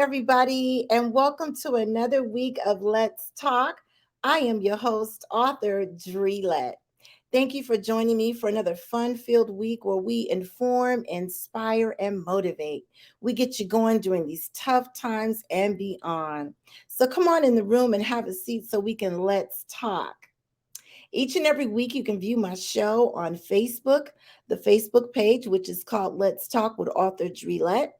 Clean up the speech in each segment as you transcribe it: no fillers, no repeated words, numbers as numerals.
everybody, and welcome to another week of Let's Talk. I am your host, author Dre Lett. Thank you for joining me for another fun filled week where we inform, inspire, and motivate. We get you going during these tough times and beyond. So come on in the room and have a seat so we can let's talk. Each and every week, you can view my show on Facebook, the Facebook page, which is called Let's Talk with author Dre Lett.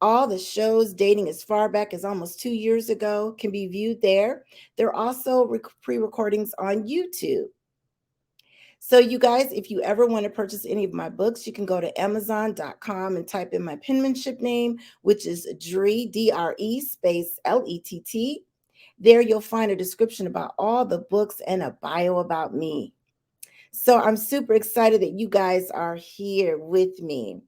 All the shows dating as far back as almost 2 years ago can be viewed there. There are also pre recordings on YouTube. So, you guys, if you ever want to purchase any of my books, you can go to Amazon.com and type in my penmanship name, which is Dre, DRE space LETT. There you'll find a description about all the books and a bio about me. So, I'm super excited that you guys are here with me.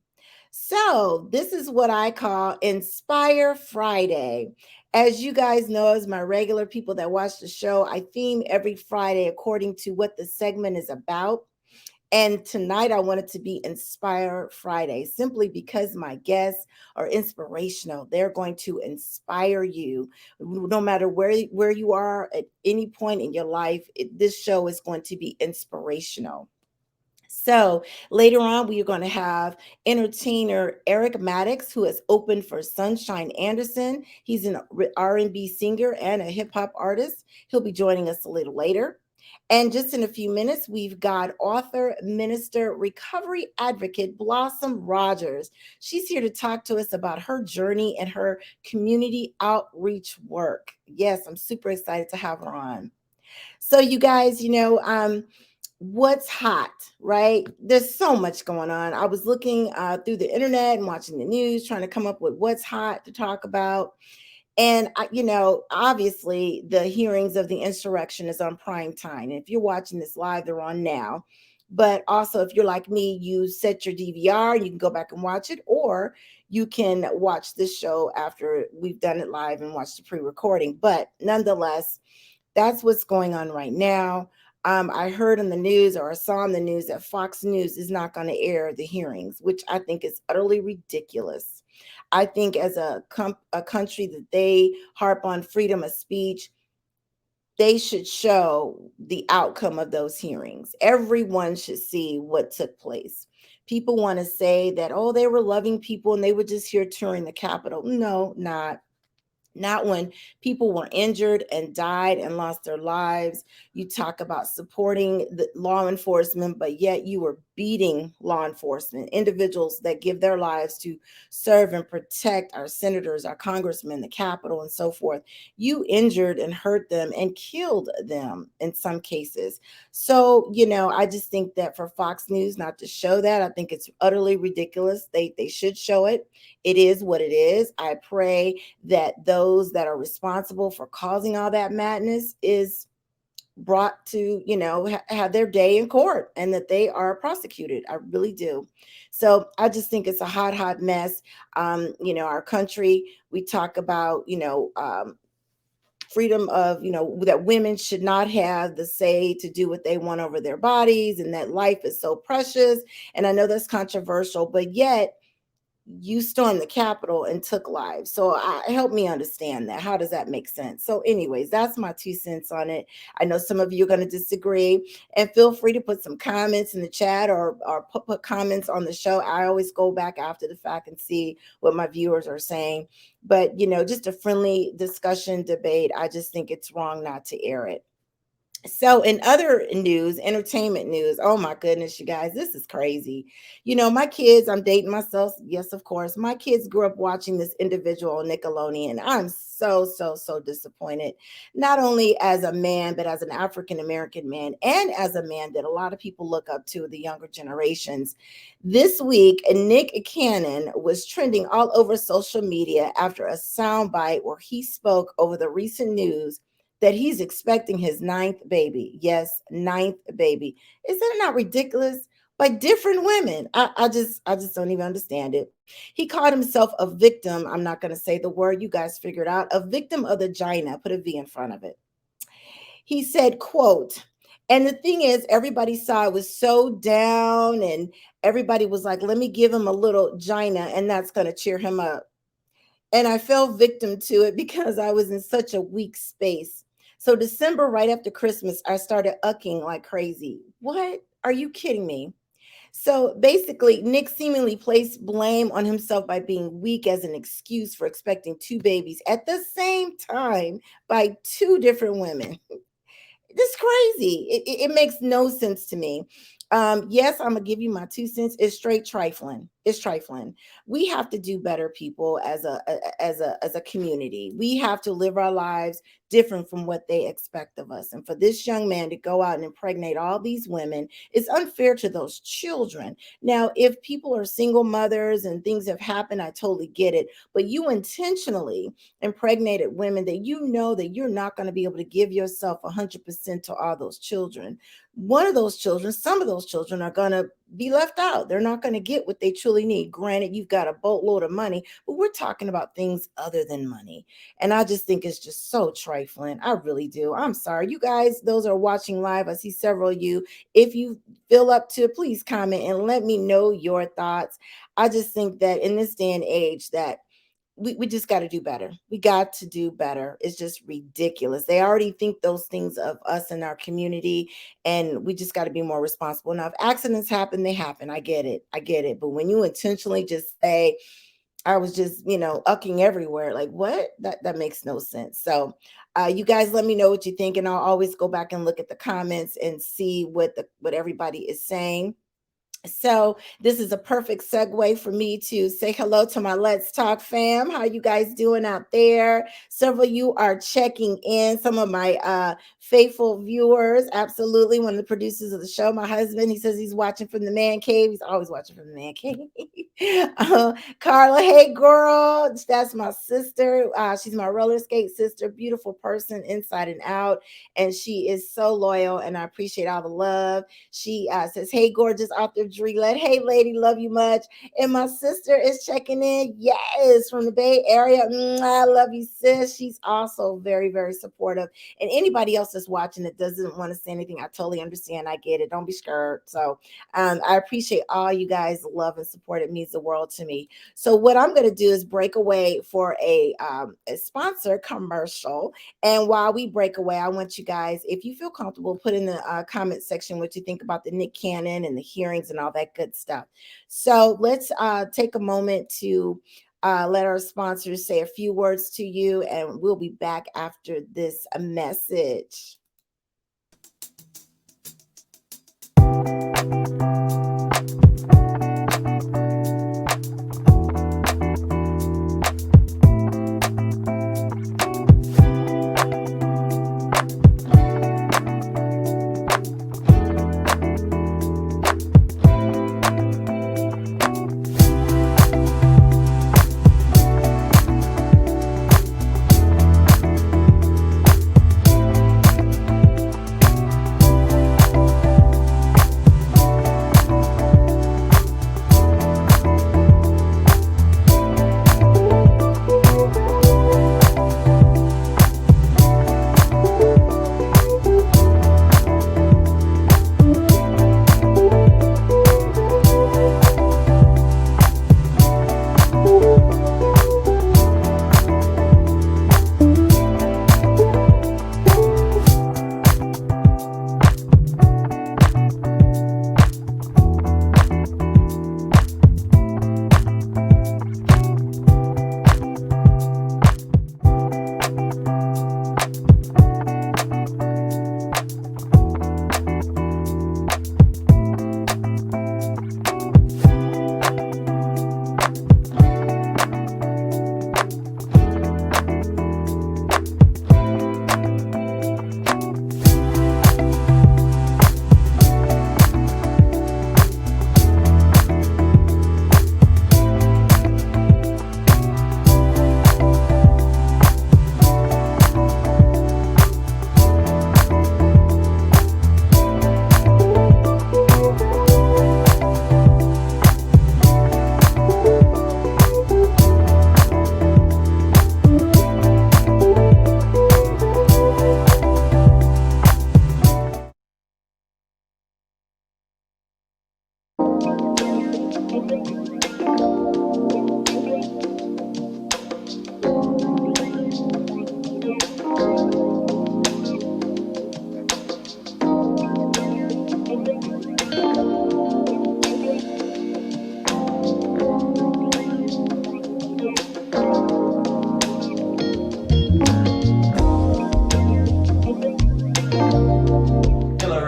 So, this is what I call Inspire Friday. As you guys know, as my regular people that watch the show, I theme every Friday according to what the segment is about. And tonight I want it to be Inspire Friday, simply because my guests are inspirational. They're going to inspire you no matter where you are at any point in your life. This show is going to be inspirational. So later on, we are going to have entertainer Erick Maddox, who has opened for Sunshine Anderson. He's an R&B singer and a hip hop artist. He'll be joining us a little later. And just in a few minutes, we've got author, minister, recovery advocate Blossom Rogers. She's here to talk to us about her journey and her community outreach work. Yes, I'm super excited to have her on. So, you guys, what's hot, right? There's so much going on. I was looking through the internet and watching the news, trying to come up with what's hot to talk about. And, obviously, the hearings of the insurrection is on prime time. And if you're watching this live, they're on now. But also, if you're like me, you set your DVR and you can go back and watch it, or you can watch this show after we've done it live and watch the pre-recording. But nonetheless, that's what's going on right now. I heard in the news, or I saw in the news, that Fox News is not going to air the hearings, which I think is utterly ridiculous. I think as a country that they harp on freedom of speech, they should show the outcome of those hearings. Everyone should see what took place. People want to say that, oh, they were loving people and they were just here touring the Capitol. No, not when people were injured and died and lost their lives. You talk about supporting the law enforcement, but yet you were beating law enforcement, individuals that give their lives to serve and protect our senators, our congressmen, the Capitol, and so forth. You injured and hurt them and killed them in some cases. So, I just think that for Fox News not to show that, I think it's utterly ridiculous. They should show it. It is what it is. I pray that those that are responsible for causing all that madness is brought to, have their day in court and that they are prosecuted. I really do. So I just think it's a hot mess. Our country, we talk about, freedom of, that women should not have the say to do what they want over their bodies and that life is so precious. And I know that's controversial, but yet you stormed the Capitol and took lives. So help me understand that. How does that make sense? So anyways, that's my 2 cents on it. I know some of you are going to disagree, and feel free to put some comments in the chat or put comments on the show. I always go back after the fact and see what my viewers are saying. But, just a friendly discussion debate. I just think it's wrong not to air it. So in other news, entertainment news, oh my goodness, you guys, this is crazy. My kids, I'm dating myself. Yes, of course. My kids grew up watching this individual on Nickelodeon. I'm so disappointed, not only as a man, but as an African-American man and as a man that a lot of people look up to, the younger generations. This week, Nick Cannon was trending all over social media after a soundbite where he spoke over the recent news that he's expecting his ninth baby. Yes, ninth baby. Is that not ridiculous? By different women. I just don't even understand it. He called himself a victim. I'm not going to say the word. You guys figured out. A victim of the vagina. Put a V in front of it. He said, quote, and the thing is, everybody saw it was so down and everybody was like, let me give him a little gina and that's going to cheer him up. And I fell victim to it because I was in such a weak space. So December, right after Christmas, I started ucking like crazy. What? Are you kidding me? So basically, Nick seemingly placed blame on himself by being weak as an excuse for expecting two babies at the same time by two different women. This crazy. It makes no sense to me. Yes, I'm gonna give you my 2 cents. It's straight trifling. It's trifling. We have to do better, people, as a community. We have to live our lives different from what they expect of us. And for this young man to go out and impregnate all these women, it's unfair to those children. Now, if people are single mothers and things have happened, I totally get it. But you intentionally impregnated women that you know that you're not going to be able to give yourself 100% to all those children. One of those children, some of those children are going to be left out. They're not going to get what they truly need. Granted, you've got a boatload of money, but we're talking about things other than money. And I just think it's just so trifling. I really do. I'm sorry. You guys, those are watching live. I see several of you. If you feel up to it, please comment and let me know your thoughts. I just think that in this day and age that we just got to do better. We got to do better. It's just ridiculous. They already think those things of us in our community, and we just got to be more responsible. Now, if accidents happen, they happen. I get it. I get it. But when you intentionally just say, I was just, ucking everywhere, like what? That makes no sense. So you guys let me know what you think, and I'll always go back and look at the comments and see what everybody is saying. So this is a perfect segue for me to say hello to my Let's Talk fam. How you guys doing out there? Several of you are checking in. Some of my faithful viewers, absolutely. One of the producers of the show, my husband, he says he's watching from the man cave. He's always watching from the man cave. Carla, hey girl, that's my sister. She's my roller skate sister, beautiful person inside and out, and she is so loyal, and I appreciate all the love. She says, hey, gorgeous author Dre Lett. Hey, lady, love you much. And my sister is checking in. Yes, from the Bay Area. I love you, sis. She's also very, very supportive. And anybody else that's watching that doesn't want to say anything, I totally understand. I get it. Don't be scared. So I appreciate all you guys' love and support. It means the world to me. So what I'm going to do is break away for a sponsor commercial. And while we break away, I want you guys, if you feel comfortable, put in the comment section what you think about the Nick Cannon and the hearings and all that good stuff. So let's take a moment to let our sponsors say a few words to you, and we'll be back after this message.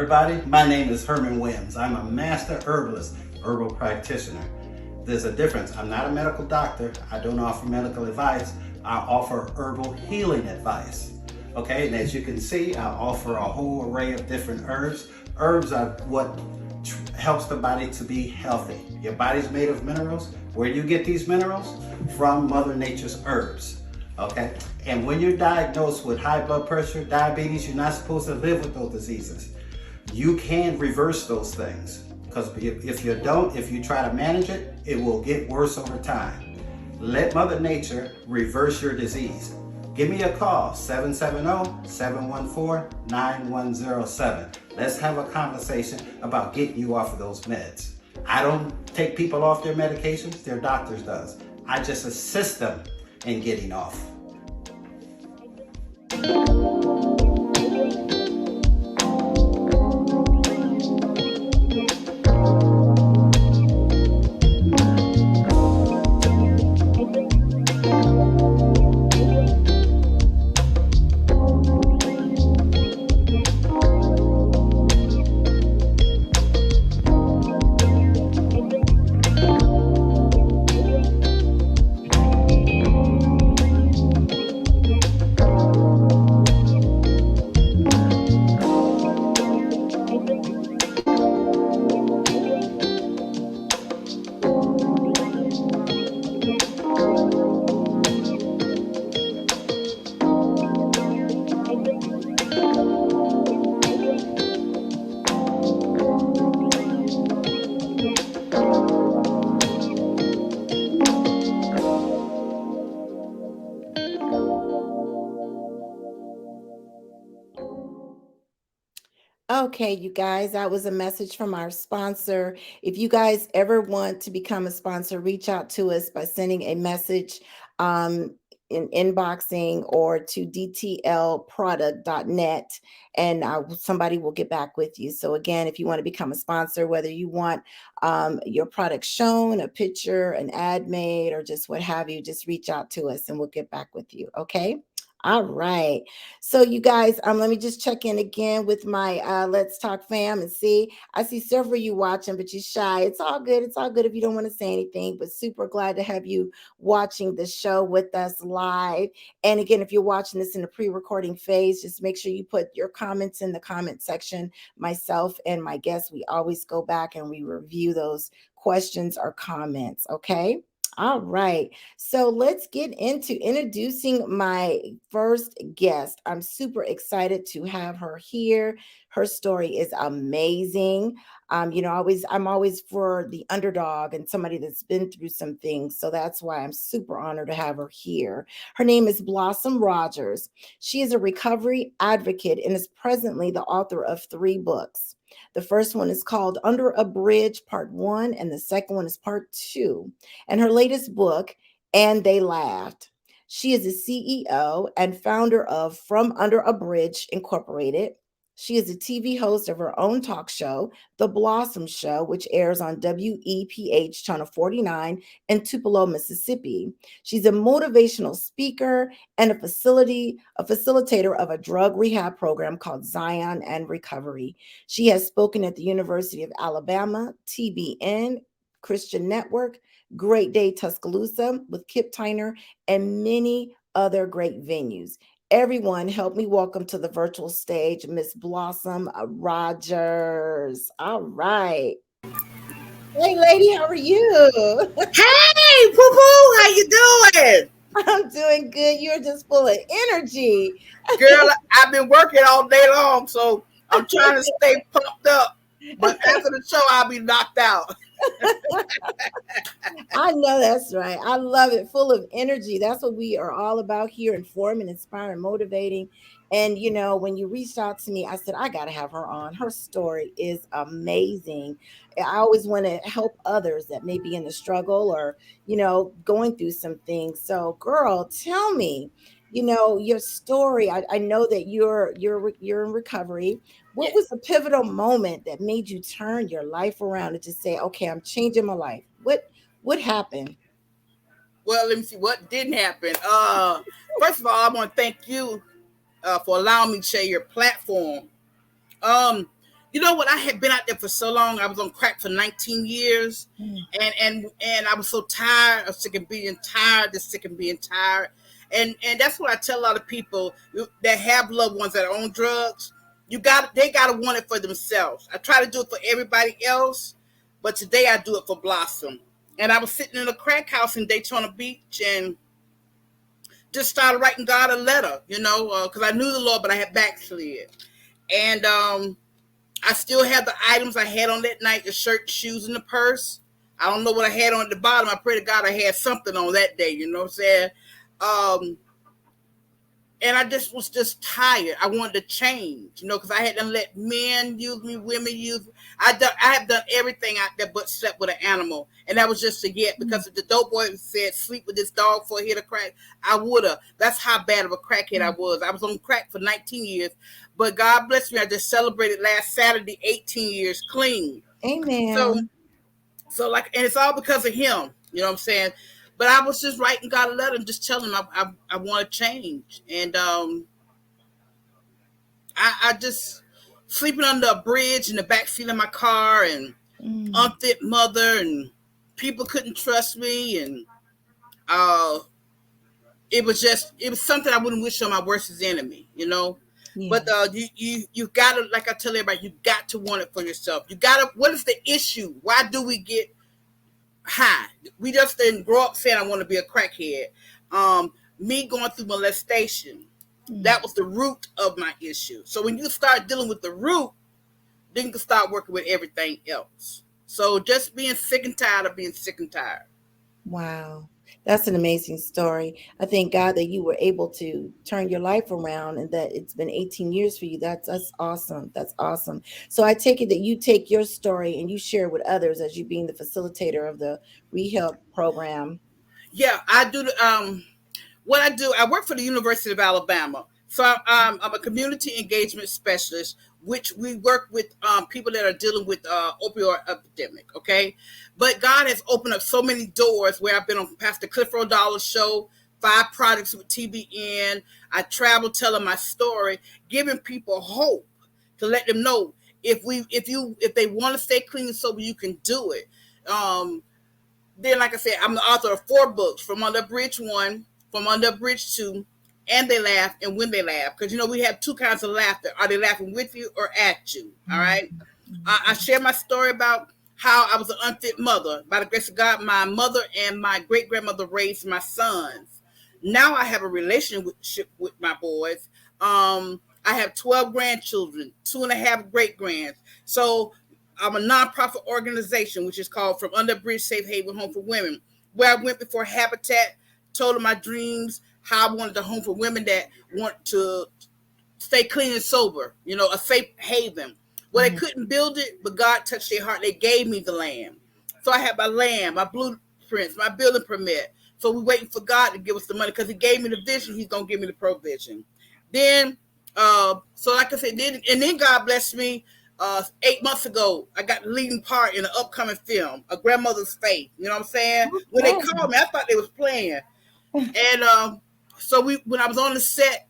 everybody. My name is Herman Williams. I'm a master herbalist, herbal practitioner. There's a difference. I'm not a medical doctor. I don't offer medical advice. I offer herbal healing advice. Okay, and as you can see, I offer a whole array of different herbs. Herbs are what helps the body to be healthy. Your body's made of minerals. Where do you get these minerals? From Mother Nature's herbs. Okay, and when you're diagnosed with high blood pressure, diabetes, you're not supposed to live with those diseases. You can reverse those things, because if you don't, if you try to manage it, it will get worse over time. Let Mother Nature reverse your disease. Give me a call, 770-714-9107. Let's have a conversation about getting you off of those meds. I don't take people off their medications, their doctors does. I just assist them in getting off. Okay, you guys, that was a message from our sponsor. If you guys ever want to become a sponsor, reach out to us by sending a message in inboxing or to dtlproduct.net, and somebody will get back with you. So again, if you want to become a sponsor, whether you want your product shown, a picture, an ad made, or just what have you, just reach out to us and we'll get back with you. Okay. All right. So you guys, let me just check in again with my Let's Talk fam and see. I see several of you watching, but you're shy. It's all good. It's all good if you don't want to say anything, but super glad to have you watching the show with us live. And again, if you're watching this in the pre-recording phase, just make sure you put your comments in the comment section. Myself and my guests, we always go back and we review those questions or comments. Okay. All right. So let's get into introducing my first guest. I'm super excited to have her here. Her story is amazing. I'm always for the underdog and somebody that's been through some things. So that's why I'm super honored to have her here. Her name is Blossom Rogers. She is a recovery advocate and is presently the author of 3 books. The first one is called Under a Bridge, Part 1, and the second one is Part 2. And her latest book, And They Laughed. She is the CEO and founder of From Under a Bridge Incorporated. She is a TV host of her own talk show, The Blossom Show, which airs on WEPH Channel 49 in Tupelo, Mississippi. She's a motivational speaker and a facilitator of a drug rehab program called Zion and Recovery. She has spoken at the University of Alabama, TBN, Christian Network, Great Day Tuscaloosa with Kip Tyner, and many other great venues. Everyone, help me welcome to the virtual stage Miss Blossom Rogers. All right. Hey, lady, how are you? Hey, Poo Poo, how you doing? I'm doing good. You're just full of energy. Girl, I've been working all day long, so I'm trying to stay pumped up. But after the show, I'll be knocked out. I know that's right. I love it. Full of energy. That's what we are all about here, informing, inspiring, motivating. And when you reached out to me, I said, I got to have her on. Her story is amazing. I always want to help others that may be in the struggle or, going through some things. So, girl, tell me, your story. I know that you're in recovery. What Yeah. was the pivotal moment that made you turn your life around and just say, okay, I'm changing my life? What happened? Well, let me see what didn't happen. First of all, I want to thank you for allowing me to share your platform. Um, You know what? I had been out there for so long. I was on crack for 19 years, Mm. and I was so tired of sick of being tired, just sick of being tired. And that's what I tell a lot of people that have loved ones that are on drugs. They gotta want it for themselves. I try to do it for everybody else, but today I do it for Blossom. And I was sitting in a crack house in Daytona Beach and just started writing God a letter, because I knew the Lord, but I had backslid. And I still have the items I had on that night: the shirt, shoes, and the purse. I don't know what I had on at the bottom. I pray to God I had something on that day. You know what I'm saying? Um, and I just was just tired. I wanted to change, because I hadn't let men use me, women use me. I have done everything out there but slept with an animal, and that was just a yet. Because if the dope boy said sleep with this dog for a hit of crack, I would have. That's how bad of a crackhead I was. I was on crack for 19 years, but God bless me. I just celebrated last Saturday 18 years clean. So, Amen. and it's all because of him. You know what I'm saying? But I was just writing God a letter and just telling him I want to change. And I just sleeping under a bridge in the back seat of my car, and Mm. unfit mother, and people couldn't trust me, and uh, it was something I wouldn't wish on my worst enemy. Yeah. But you gotta, like I tell everybody, you got to want it for yourself. You gotta. What is the issue? Why do we get high? We just didn't grow up saying I want to be a crackhead. Me going through molestation, Mm. that was the root of my issue. So when you start dealing with the root, then you can start working with everything else. So just being sick and tired of being sick and tired. Wow. That's an amazing story. I thank God that you were able to turn your life around and that it's been 18 years for you. That's awesome. That's awesome. So I take it that you take your story and you share with others as you being the facilitator of the rehab program. Yeah, I do. What I do, I work for the University of Alabama. So I'm a community engagement specialist, which we work with people that are dealing with opioid epidemic. Okay, but God has opened up so many doors where I've been on Pastor Cliff O'Donnell's show, 5 Products with TBN. I travel telling my story, giving people hope to let them know if they want to stay clean and sober, you can do it. Then, like I said, I'm the author of 4 books: From Under Bridge 1, From Under Bridge 2, and They Laugh and When They Laugh. Because, we have 2 kinds of laughter. Are they laughing with you or at you? All Mm. right. I share my story about how I was an unfit mother. By the grace of God, my mother and my great grandmother raised my sons. Now I have a relationship with my boys. I have 12 grandchildren, 2.5 great grands. So I'm a nonprofit organization, which is called From Under Bridge Safe Haven Home for Women, where I went before Habitat, told them my dreams, how I wanted a home for women that want to stay clean and sober, a safe haven. Well, they Mm. couldn't build it, but God touched their heart. They gave me the land. So I have my land, my blueprints, my building permit. So we're waiting for God to give us the money, because He gave me the vision. He's going to give me the provision. Then, so like I said, then God blessed me. 8 months ago, I got the leading part in an upcoming film, A Grandmother's Faith. You know what I'm saying? When they Okay. called me, I thought they was playing. And so when I was on the set,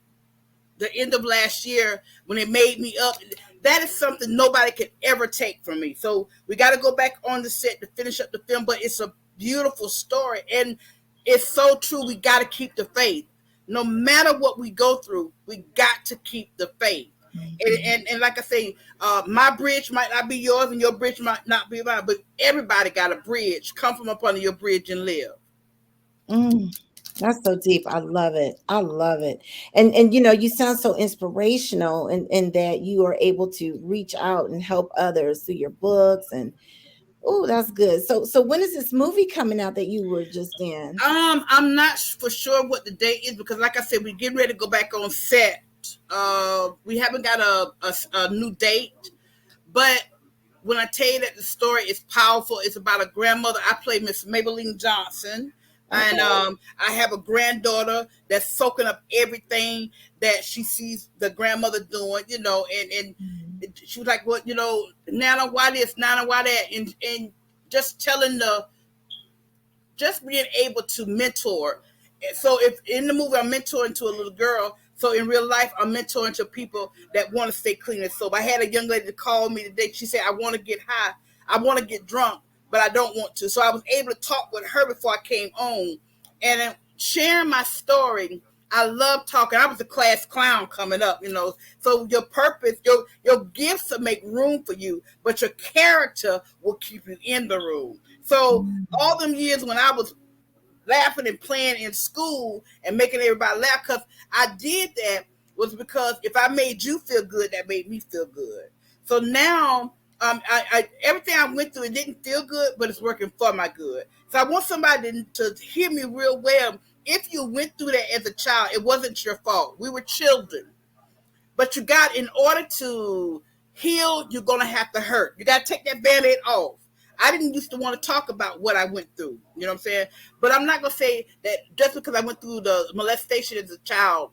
the end of last year, when they made me up, that is something nobody could ever take from me. So we got to go back on the set to finish up the film, but it's a beautiful story, and it's so true. We got to keep the faith. No matter what we go through, we got to keep the faith. And like I say, my bridge might not be yours, and your bridge might not be mine, but everybody got a bridge. Come from up under your bridge and live. Mm. That's so deep. I love it. I love it. And you sound so inspirational in that you are able to reach out and help others through your books and oh, that's good. So when is this movie coming out that you were just in? I'm not for sure what the date is, because, like I said, we're getting ready to go back on set. We haven't got a new date, but when I tell you that the story is powerful, it's about a grandmother. I play Miss Maybelline Johnson, and Okay. I have a granddaughter that's soaking up everything that she sees the grandmother doing, and Mhm. she was like, "What, Nana, why this? Nana, why that?" And just telling just being able to mentor. So if in the movie I'm mentoring to a little girl, So in real life, I'm mentoring to people that want to stay clean and sober. I had a young lady call me today. She said, I want to get high. I want to get drunk, but I don't want to. So I was able to talk with her before I came on. And sharing my story, I love talking. I was a class clown coming up, So your purpose, your gifts will make room for you, but your character will keep you in the room. So all them years when I was laughing and playing in school and making everybody laugh, because I did that was because if I made you feel good, that made me feel good. So now everything I went through, it didn't feel good, but it's working for my good. So I want somebody to hear me real well. If you went through that as a child, it wasn't your fault. We were children. But in order to heal, you're going to have to hurt. You got to take that Band-Aid off. I didn't used to want to talk about what I went through. You know what I'm saying? But I'm not going to say that just because I went through the molestation as a child,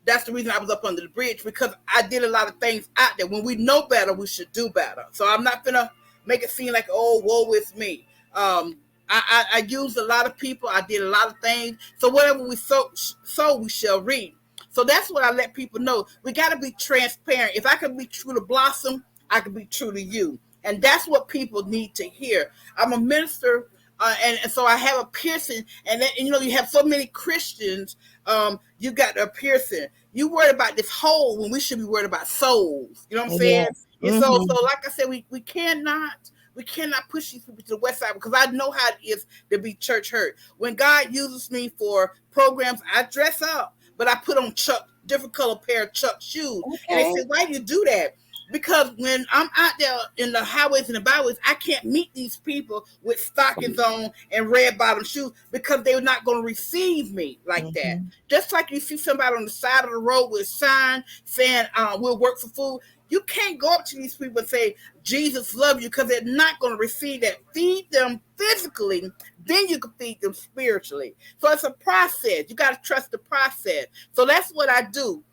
that's the reason I was up under the bridge, because I did a lot of things out there. When we know better, we should do better. So I'm not going to make it seem like, oh, woe is me. I used a lot of people. I did a lot of things. So whatever we sow, we shall reap. So that's what I let people know. We got to be transparent. If I can be true to Blossom, I can be true to you. And that's what people need to hear. I'm a minister, and so I have a piercing. And then, you have so many Christians, you got a piercing. You worried about this hole when we should be worried about souls. You know what I'm saying? Yes. And so like I said, we cannot push these people to the west side, because I know how it is to be church hurt. When God uses me for programs, I dress up, but I put on different color pair of Chuck shoes. Okay. And they said, why do you do that? Because when I'm out there in the highways and the byways, I can't meet these people with stockings on and red bottom shoes, because they're not going to receive me like that. Just like you see somebody on the side of the road with a sign saying, we'll work for food. You can't go up to these people and say, Jesus loves you, because they're not going to receive that. Feed them physically, then you can feed them spiritually. So it's a process. You got to trust the process. So that's what I do.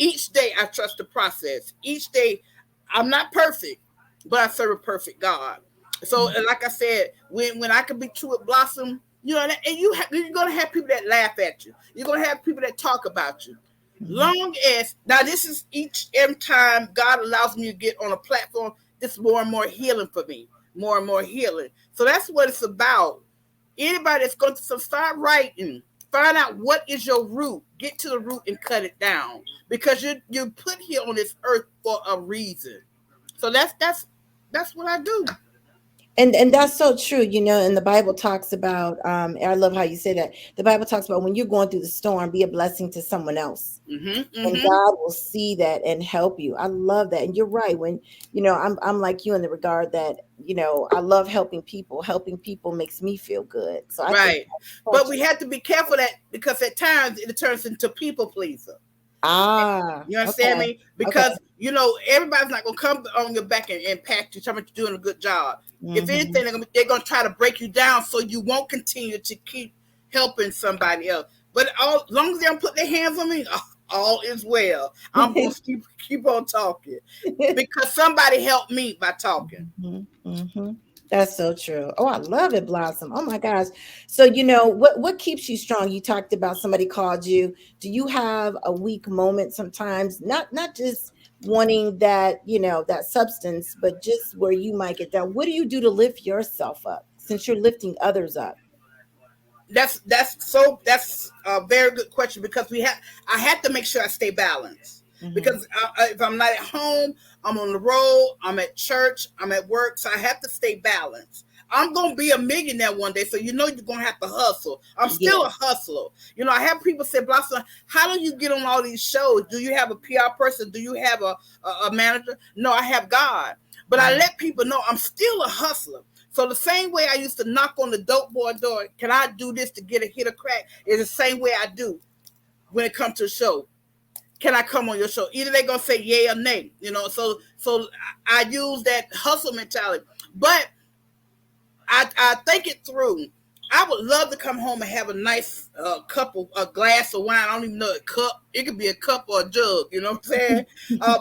Each day I trust the process. Each day I'm not perfect, but I serve a perfect God. So like I said, when I can be true with Blossom, and you're going to have people that laugh at you. You're going to have people that talk about you. Long as, now this is every time God allows me to get on a platform, this is more and more healing for me. More and more healing. So that's what it's about. Anybody that's going to start writing, find out what is your root. Get to the root and cut it down, because you're put here on this earth for a reason. So that's what I do. And that's so true, and the Bible talks about, I love how you say that. The Bible talks about when you're going through the storm, be a blessing to someone else. And God will see that and help you. I love that. And you're right. When, I'm like you in the regard that, I love helping people. Helping people makes me feel good. So but we have to be careful that, because at times it turns into people pleaser. You understand me? Because everybody's not gonna come on your back and pat you, tell me you're doing a good job. If anything, they're gonna try to break you down so you won't continue to keep helping somebody else. But as long as they don't put their hands on me, all is well. I'm gonna keep on talking, because somebody helped me by talking. That's so true. Oh, I love it, Blossom. Oh my gosh. So, what keeps you strong? You talked about somebody called you. Do you have a weak moment sometimes? Not just wanting that, that substance, but just where you might get down. What do you do to lift yourself up, since you're lifting others up? That's a very good question, because I have to make sure I stay balanced. Because if I'm not at home, I'm on the road, I'm at church, I'm at work, so I have to stay balanced. I'm going to be a millionaire one day, so you're going to have to hustle. I'm still a hustler. I have people say, Blossom, how do you get on all these shows? Do you have a PR person? Do you have a manager? No, I have God. But I let people know I'm still a hustler. So the same way I used to knock on the dope boy door, can I do this to get a hit of crack, is the same way I do when it comes to a show. Can I come on your show? Either they're going to say yay or nay, so I use that hustle mentality. But I think it through. I would love to come home and have a nice a glass of wine. I don't even know a cup. It could be a cup or a jug, you know what I'm saying?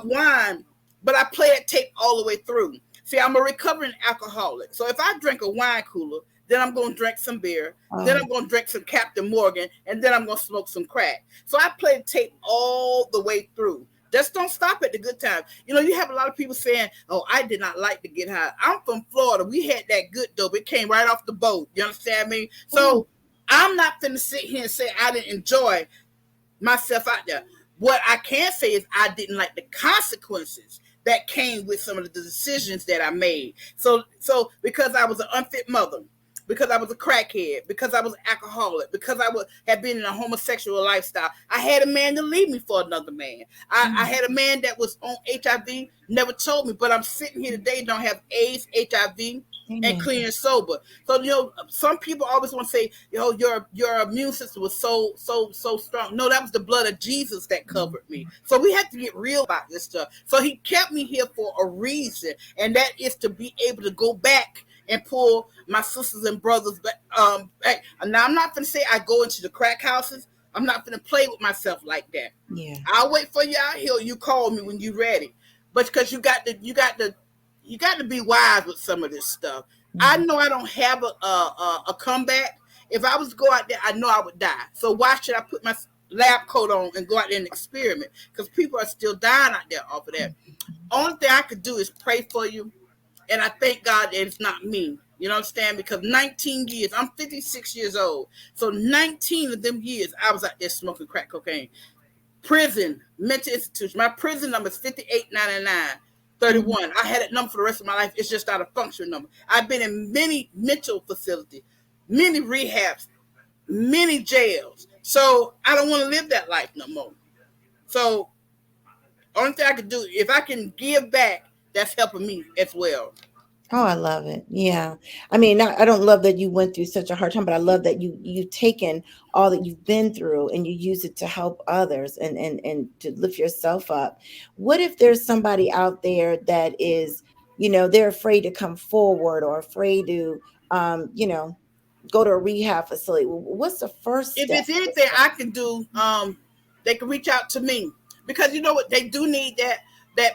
Wine. But I play that tape all the way through. See, I'm a recovering alcoholic. So if I drink a wine cooler, then I'm going to drink some beer, then Oh, I'm going to drink some Captain Morgan, and then I'm going to smoke some crack. So I play the tape all the way through. Just don't stop at the good time. You have a lot of people saying, "Oh, I did not like to get high." I'm from Florida. We had that good dope. It came right off the boat. You understand me? oh, So I'm not finna sit here and say I didn't enjoy myself out there. What I can say is I didn't like the consequences that came with some of the decisions that I made. So because I was an unfit mother, because I was a crackhead, because I was an alcoholic, because had been in a homosexual lifestyle, I had a man to leave me for another man. I had a man that was on HIV, never told me, but I'm sitting here today, don't have AIDS, HIV, and amen. clean and sober. So some people always want to say, your immune system was so strong. No, that was the blood of Jesus that covered me. So we have to get real about this stuff. So he kept me here for a reason, and that is to be able to go back and pull my sisters and brothers back. Back. Now I'm not gonna say I go into the crack houses. I'm not gonna play with myself like that. Yeah. I'll wait for you out here. You call me when you're ready. But because you got to be wise with some of this stuff. I Mhm. know I don't have a comeback. If I was to go out there, I know I would die. So why should I put my lab coat on and go out there and experiment? Because people are still dying out there off of that. Only thing I could do is pray for you, and I thank God that it's not me. You know what I'm saying? Because 19 years, I'm 56 years old. So 19 of them years, I was out there smoking crack cocaine. Prison, mental institution. My prison number is 589931. I had that number for the rest of my life. It's just not a functional number. I've been in many mental facilities, many rehabs, many jails. So I don't want to live that life no more. So only thing I can do, if I can give back, that's helping me as well. Oh, I love it. Yeah. I mean, I don't love that you went through such a hard time, but I love that you've taken all that you've been through and you use it to help others and to lift yourself up. What if there's somebody out there that is, they're afraid to come forward or afraid to go to a rehab facility? What's the first If step? it's anything I can do, they can reach out to me, because you know what, they do need that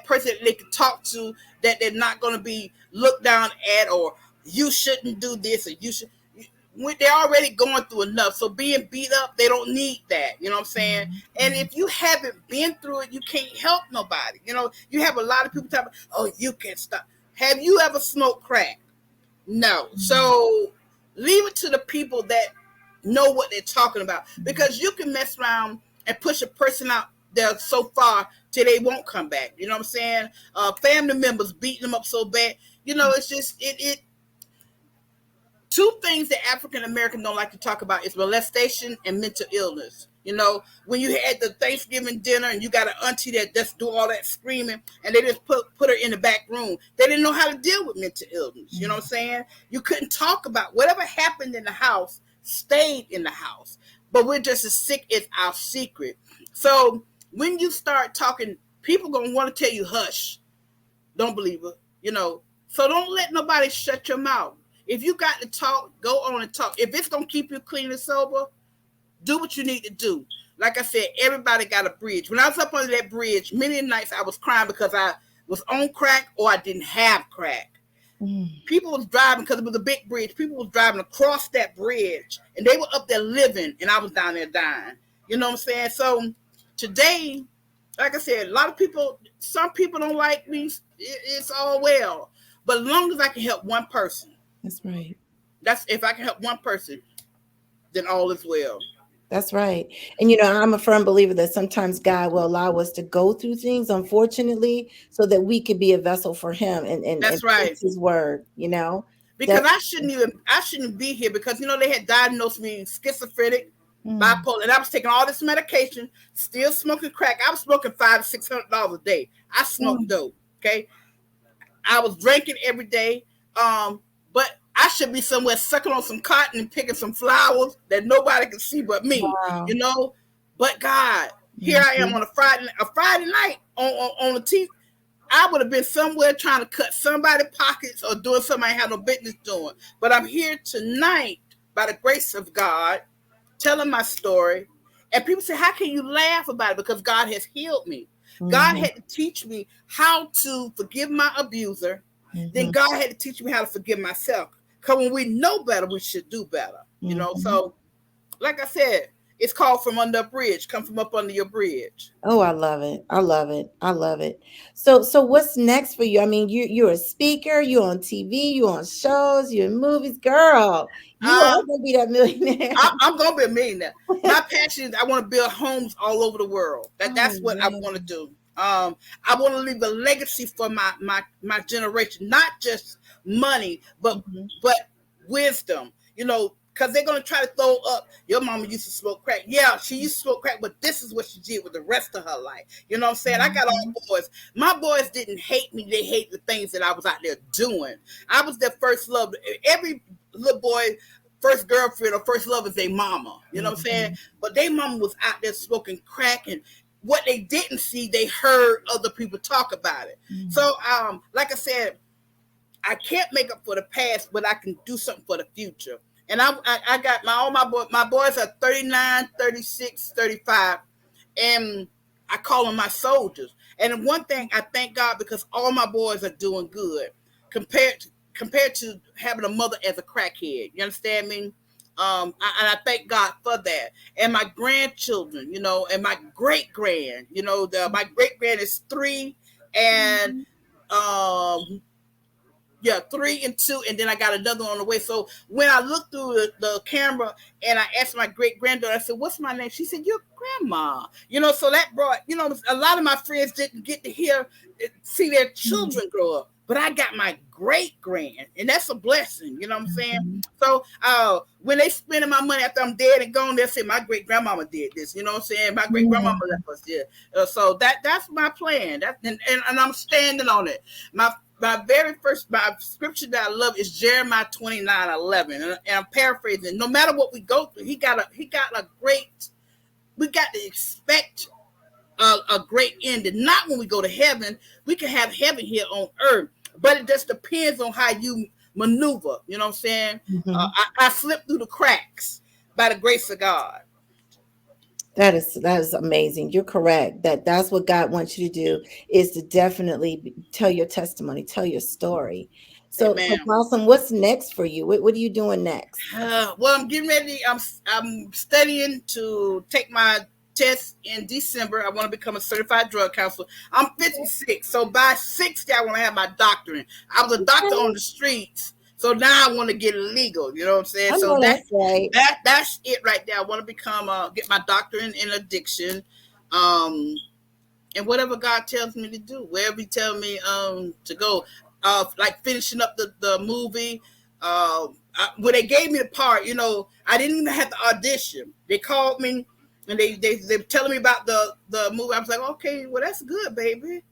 person that they can talk to, that they're not going to be looked down at, or you shouldn't do this, or you should. When they're already going through enough, so being beat up, they don't need that. You know what I'm saying? Mhm, And mhm. if you haven't been through it, you can't help nobody. You have a lot of people talking, "Oh, you can't stop." Have you ever smoked crack? No. So leave it to the people that know what they're talking about, because you can mess around and push a person out there so far till they won't come back. You know what I'm saying? Family members beating them up so bad. It's just it two things that African Americans don't like to talk about is molestation and mental illness. When you had the Thanksgiving dinner and you got an auntie that just do all that screaming, and they just put her in the back room. They didn't know how to deal with mental illness. You know what I'm saying? You couldn't talk about whatever happened in the house, stayed in the house. But we're just as sick as our secret. So when you start talking, people gonna want to tell you hush. Don't believe her. So don't let nobody shut your mouth. If you got to talk, go on and talk. If it's gonna keep you clean and sober, do what you need to do. Like I said, everybody got a bridge. When I was up under that bridge, many nights I was crying because I was on crack or I didn't have crack. Mm. People was driving, because it was a big bridge. People was driving across that bridge, and they were up there living, and I was down there dying. You know what I'm saying? So today, like I said, some people don't like me. It's all well. But as long as I can help one person, That's right. if I can help one person, then all is well. That's right. And I'm a firm believer that sometimes God will allow us to go through things, unfortunately, so that we could be a vessel for him and That's right. preach his word. Because That's I shouldn't be here, because they had diagnosed me schizophrenic, mm, bipolar, and I was taking all this medication, still smoking crack. I was smoking $500 to $600 a day. I smoked mm, dope. Okay, I was drinking every day. But I should be somewhere sucking on some cotton and picking some flowers that nobody can see but me. wow. You know. But God, here I am Mhm. on a Friday night on the TV. I would have been somewhere trying to cut somebody's pockets or doing something I had no business doing. But I'm here tonight by the grace of God, telling my story. And people say, how can you laugh about it? Because God has healed me. God Mhm. had to teach me how to forgive my abuser. Then Mhm. God had to teach me how to forgive myself. Because when we know better, we should do better. Mhm. So like I said, it's called from under a bridge. Come from up under your bridge. Oh, I love it. I love it. I love it. So what's next for you? I mean, you're a speaker, you're on TV, you're on shows, you're in movies. Girl, you are Um, gonna be that millionaire. I'm gonna be a millionaire. My passion is I want to build homes all over the world. Oh That's what I want to man. do. I want to leave a legacy for my generation, not just money, Mhm. but wisdom. Because they're gonna try to throw up. Your mama used to smoke crack. Yeah, she used to smoke crack, but this is what she did with the rest of her life. You know what I'm saying? I got all Mhm. boys. My boys didn't hate me. They hate the things that I was out there doing. I was their first love. Every little boy first girlfriend or first love is their mama. You know what I'm saying? Mhm. But their mama was out there smoking crack, and what they didn't see, they heard other people talk about it. Mhm. So, like I said, I can't make up for the past, but I can do something for the future. And I got my boys are 39, 36, 35, and I call them my soldiers. And one thing I thank God because all my boys are doing good compared to, compared to having a mother as a crackhead. You understand me? And I thank God for that. And my grandchildren, and my great grand, my great grand is 3, and Mhm. um, yeah, 3 and 2, and then I got another one on the way. So when I looked through the camera and I asked my great granddaughter, I said, "What's my name?" She said, "Your grandma." So that brought, a lot of my friends didn't get to see their Mhm. children grow up, but I got my great grand, and that's a blessing. You know what I'm saying? Mhm. So when they spending my money after I'm dead and gone, they'll say my great grandmama did this. You know what I'm saying? My great grandmama Mhm. left us here. So that's my plan. And I'm standing on it. My very first my scripture that I love is Jeremiah 29:11, and I'm paraphrasing. No matter what we go through, he got a great. We got to expect a great ending. Not when we go to heaven. We can have heaven here on earth, but it just depends on how you maneuver. You know what I'm saying? Mhm. I slipped through the cracks by the grace of God. That is amazing. You're correct. That's what God wants you to do is to definitely tell your testimony, tell your story. So Amen. Blossom, what's next for you? What are you doing next? Well, I'm getting ready. I'm studying to take my test in December. I want to become a certified drug counselor. I'm 56, so by 60, I want to have my doctorate. I was a doctor on Okay. the streets, so now I want to get it legal. You know what I'm saying? I So know that's right. that's it right there. I want to become get my doctorate in addiction. Um, and whatever God tells me to do, wherever He tells me to go, like finishing up the movie. When they gave me the part, I didn't even have to audition. They called me and they were telling me about the movie. I was like, okay, well that's good, baby.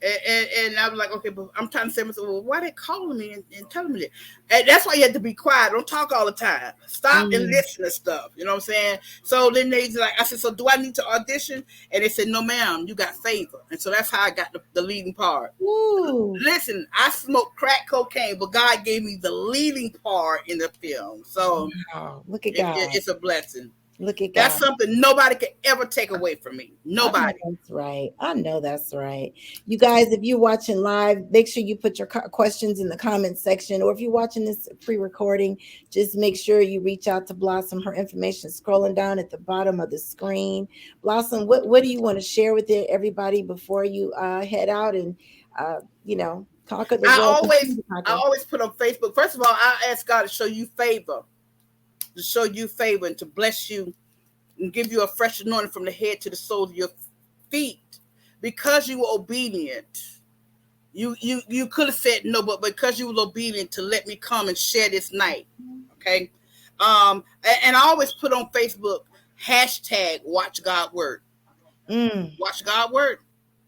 And I was like, okay, but I'm trying to say myself, well, why they calling me and telling me that? And that's why you have to be quiet. Don't talk all the time. Stop and Mm. listen to stuff. You know what I'm saying? So then they like, I said, so do I need to audition? And they said, no, ma'am, you got favor. And so that's how I got the leading part. Ooh. Listen, I smoked crack cocaine, but God gave me the leading part in the film. So Wow. Look at God. it's a blessing. Look at That's God. something nobody could ever take away from me. I know Nobody. that's right. I know that's right. You guys, if you're watching live, make sure you put your questions in the comment section. Or if you're watching this pre-recording, just make sure you reach out to Blossom. Her information is scrolling down at the bottom of the screen. Blossom, what do you want to share with everybody before you head out and conquer the I world? Continue always to I conquer. always put on Facebook. First of all, I ask God to show you favor and to bless you and give you a fresh anointing from the head to the soles of your feet. Because you were obedient. You could have said no, but because you were obedient to let me come and share this night. Okay. And I always put on Facebook hashtag watch God word. Mm, Watch God word.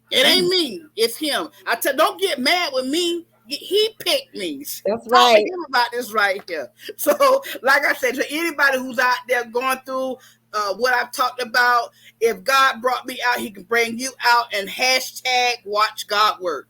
It ain't mm, me. It's him. Don't get mad with me. He picked me. that's Talk to right. him about this right here. So, like I said, to anybody who's out there going through what I've talked about, if God brought me out, He can bring you out. And hashtag watch God work.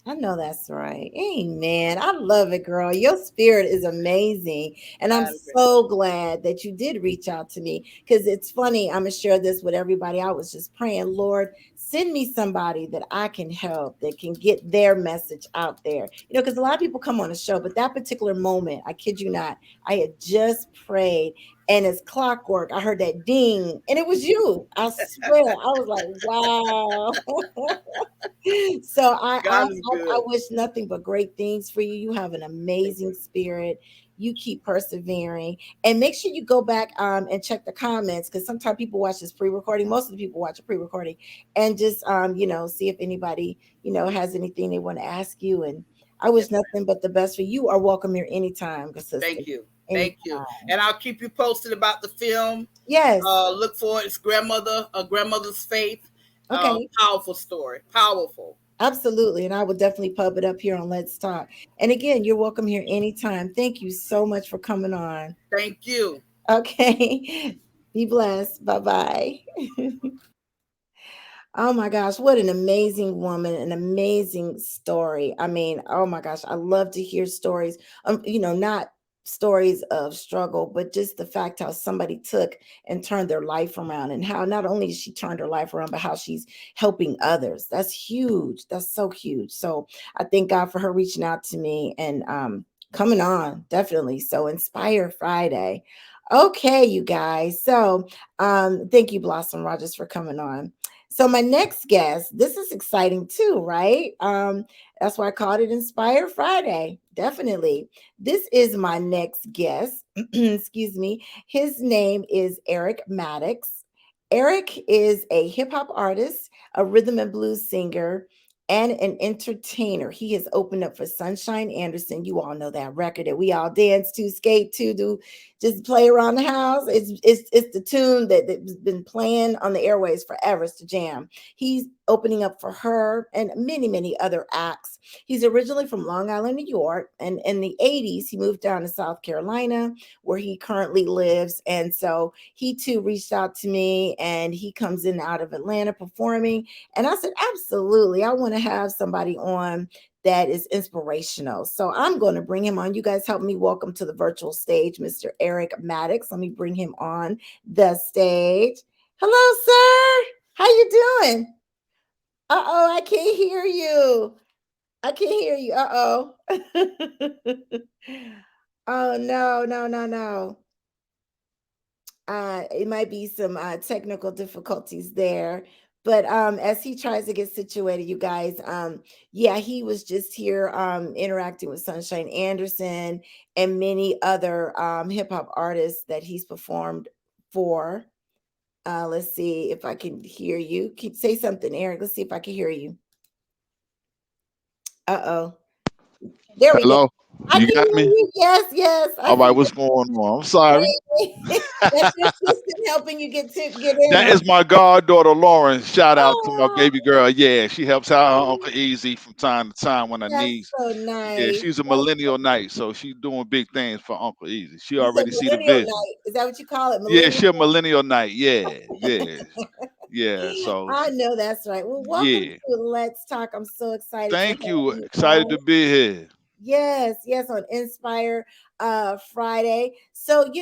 I know that's right. Amen. I love it, girl. Your spirit is amazing. And I'm so glad that you did reach out to me because it's funny. I'm going to share this with everybody. I was just praying, Lord, send me somebody that I can help, that can get their message out there. Because a lot of people come on the show, but that particular moment, I kid you not, I had just prayed, and it's clockwork. I heard that ding, and it was you. I swear. I was like, wow. So God is I good. wish nothing but great things for you. You have an Thank amazing you. spirit. You keep persevering, and make sure you go back and check the comments, because sometimes people watch this pre-recording. Most of the people watch a pre-recording, and just see if anybody has anything they want to ask you. And I wish Yes, ma'am. nothing but the best for you. You are welcome here anytime, good sister. Thank you. Thank you. Anytime. And I'll keep you posted about the film. Yes. Look for its grandmother, a grandmother's faith. Okay. Powerful story. Powerful. Absolutely. And I will definitely pub it up here on Let's Talk. And again, you're welcome here anytime. Thank you so much for coming on. Thank you. Okay. Be blessed. Bye bye. Oh my gosh, what an amazing woman, an amazing story. I mean, oh my gosh, I love to hear stories. Not stories of struggle, but just the fact how somebody took and turned their life around, and how not only she turned her life around, but how she's helping others. That's huge. That's so huge. So I thank God for her reaching out to me and coming on, definitely. So Inspire Friday. Okay, you guys. So thank you, Blossom Rogers, for coming on. So my next guest, this is exciting too, right? That's why I called it Inspire Friday. Definitely. This is my next guest. Excuse me. His name is Erick Maddox. Erick is a hip hop artist, a rhythm and blues singer, and an entertainer. He has opened up for Sunshine Anderson. You all know that record that we all dance to, skate to, do just play around the house. It's the tune that's been playing on the airways forever. It's the jam. He's opening up for her and many other acts. He's originally from Long Island, New York, and in the 80s he moved down to South Carolina, where he currently lives. And so he too reached out to me, and he comes in out of Atlanta performing. And I said, absolutely, I want to have somebody on that is inspirational. So I'm going to bring him on. You guys help me welcome to the virtual stage, Mr. Erick Maddox. Let me bring him on the stage. Hello, sir. How you doing? Uh-oh, I can't hear you. I can't hear you. Uh-oh. Oh, no, no, no, no. It might be some technical difficulties there. But as he tries to get situated, you guys, yeah, he was just here interacting with Sunshine Anderson and many other hip hop artists that he's performed for. Let's see if I can hear you. Keep say something, Eric. Let's see if I can hear you. Uh-oh. There we go. Hello, I you can got hear me? you. Yes, yes. I All can right, hear what's going on? I'm sorry. you. That's your assistant helping you get in. That is my goddaughter Lauren. Shout out to my Oh, baby girl. Yeah, she helps out her Uncle Easy from time to time when I that's need. so Yeah, nice. she's a millennial knight, so she's doing big things for Uncle Easy. She You said already see the millennial vision. night. Is that what you call it? Yeah, Millennial she a night? millennial knight. Yeah, yeah, yeah. So I know that's right. Well, welcome yeah, to Let's Talk. I'm so excited to have thank you. you Excited on. to be here. Yes, yes, on Inspire Friday. So, tell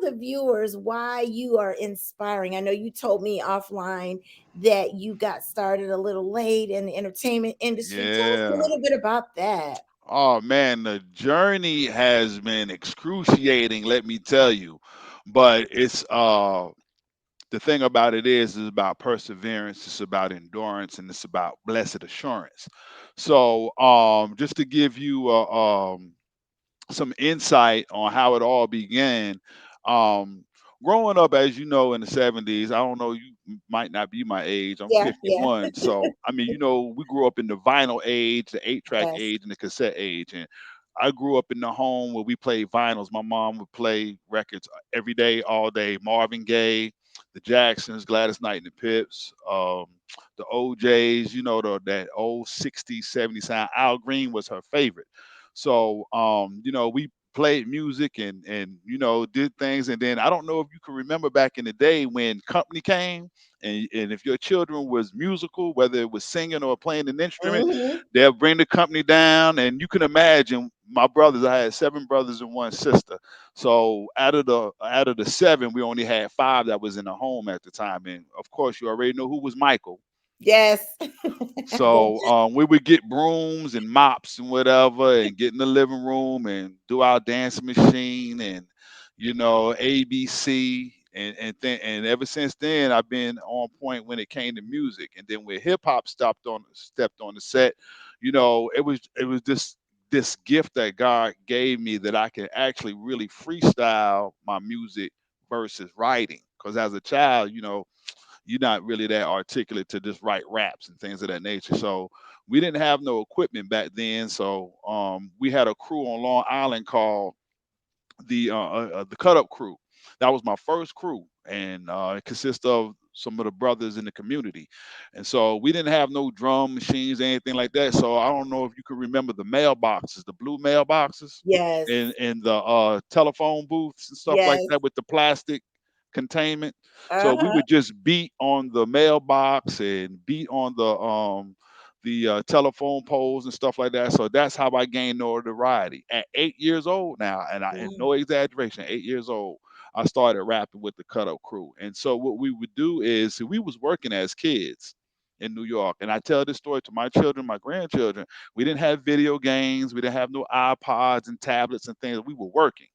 the viewers why you are inspiring. I know you told me offline that you got started a little late in the entertainment industry. Tell us a Yeah. little bit about that. Oh man, the journey has been excruciating, let me tell you. But it's the thing about it is about perseverance, it's about endurance, and it's about blessed assurance. So just to give you some insight on how it all began. Um, Growing up, as you know, in the 70s, I don't know, you might not be my age. I'm Yeah, yeah, 51. So, I mean, we grew up in the vinyl age, the 8-track yes. age, and the cassette age. And I grew up in the home where we played vinyls. My mom would play records every day, all day. Marvin Gaye, the Jacksons, Gladys Knight and the Pips, the OJs, that old 60s, 70s sound. Al Green was her favorite. So, we played music and did things. And then I don't know if you can remember back in the day when company came, and if your children was musical, whether it was singing or playing an instrument, Hmm. they'll bring the company down. And you can imagine my brothers. I had seven brothers and one sister. So out of the seven, we only had five that was in the home at the time. And of course, you already know who was Michael. Yes. So we would get brooms and mops and whatever, and get in the living room and do our dancing machine and ABC, and ever since then I've been on point when it came to music. And then when hip hop stepped on the set, it was this gift that God gave me, that I can actually really freestyle my music versus writing. Because as a child, you're not really that articulate to just write raps and things of that nature. So we didn't have no equipment back then. So we had a crew on Long Island called the Cut Up Crew. That was my first crew, and it consists of some of the brothers in the community. And so we didn't have no drum machines or anything like that. So I don't know if you can remember the mailboxes, the blue mailboxes, Yes. and the telephone booths and stuff like Yes. that with the plastic containment. So we Uh-huh. would just beat on the mailbox and beat on the telephone poles and stuff like that. So that's how I gained notoriety at 8 years old now, and Wow. no exaggeration, 8 years old, I started rapping with the Cut Up Crew. And so what we would do is, see, we was working as kids in New York, and I tell this story to my children, my grandchildren. We didn't have video games, we didn't have no iPods and tablets and things. We were working.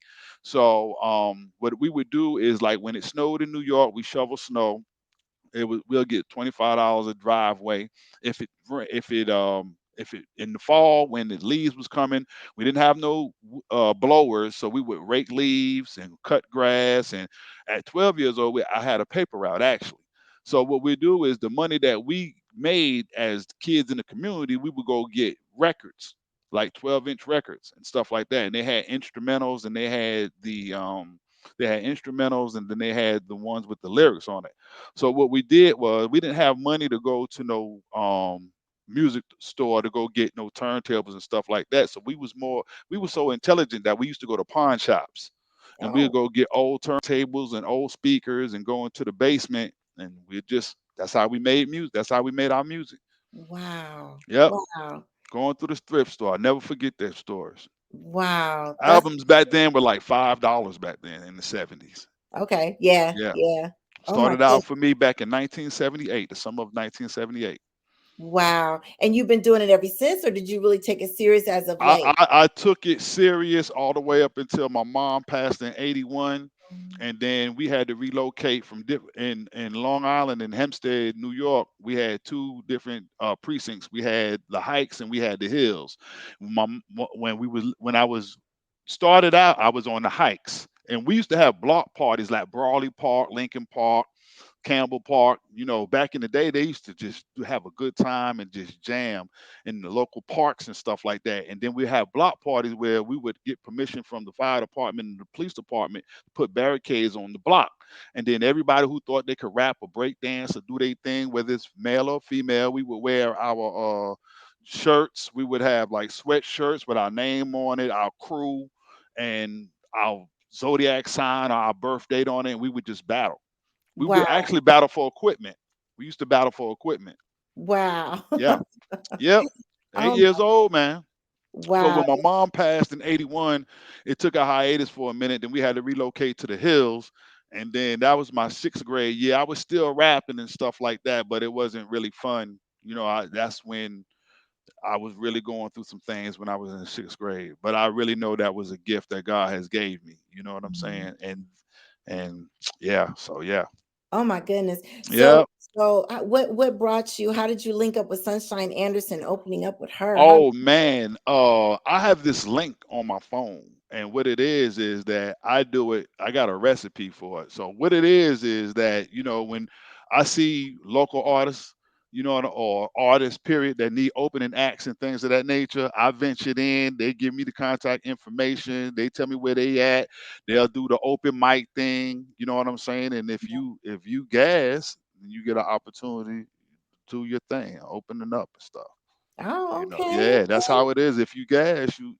So what we would do is, like, when it snowed in New York, we shovel snow. We'll get $25 a driveway. If it in the fall when the leaves was coming, we didn't have no blowers, so we would rake leaves and cut grass. And at 12 years old, I had a paper route, actually. So what we do is, the money that we made as kids in the community, we would go get records, like 12-inch records and stuff like that. And they had instrumentals, and and then they had the ones with the lyrics on it. So what we did was, we didn't have money to go to no music store to go get no turntables and stuff like that. So we were so intelligent that we used to go to pawn shops, and we'd Oh, go get old turntables and old speakers and go into the basement, and we just that's how we made music. That's how we made our music. wow. Yep. Wow. Going through the thrift store. I never forget their stores. Wow. That's Albums back then were like $5 back then in the 70s. okay. Yeah. Yeah. Yeah. Oh my Started out goodness. for me back in 1978, the summer of 1978. Wow. And you've been doing it ever since, or did you really take it serious as of I, late? I took it serious all the way up until my mom passed in '81, Mm. and then we had to relocate from in Long Island and Hempstead, New York. We had two different precincts. We had the Heights and we had the Hills. When I was started out, I was on the Heights, and we used to have block parties like Brawley Park, Lincoln Park, Campbell Park. Back in the day, they used to just have a good time and just jam in the local parks and stuff like that. And then we have block parties where we would get permission from the fire department and the police department to put barricades on the block. And then everybody who thought they could rap or break dance or do their thing, whether it's male or female, we would wear our shirts. We would have like sweatshirts with our name on it, our crew, and our zodiac sign or our birth date on it, and we would just battle. We would Wow. actually battle for equipment. We used to battle for equipment. Wow. Yeah. Yep. eight Oh years old, man. So wow. when my mom passed in '81, it took a hiatus for a minute. Then we had to relocate to the hills. And then that was my sixth grade year. I was still rapping and stuff like that, but it wasn't really fun. That's when I was really going through some things when I was in the sixth grade. But I really know that was a gift that God has gave me. You know what I'm Mhm. saying? And yeah, so yeah. Oh my goodness. So Yeah. what brought you? How did you link up with Sunshine Anderson, opening up with her? How Oh man, I have this link on my phone, and what it is that I do it. I got a recipe for it. So what it is that when I see local artists, or artists, period, that need opening acts and things of that nature, I ventured in. They give me the contact information. They tell me where they at. They'll do the open mic thing. You know what I'm saying? And if you gas, then you get an opportunity to do your thing, opening up and stuff. Oh, okay. Yeah, that's how it is. If you gas, you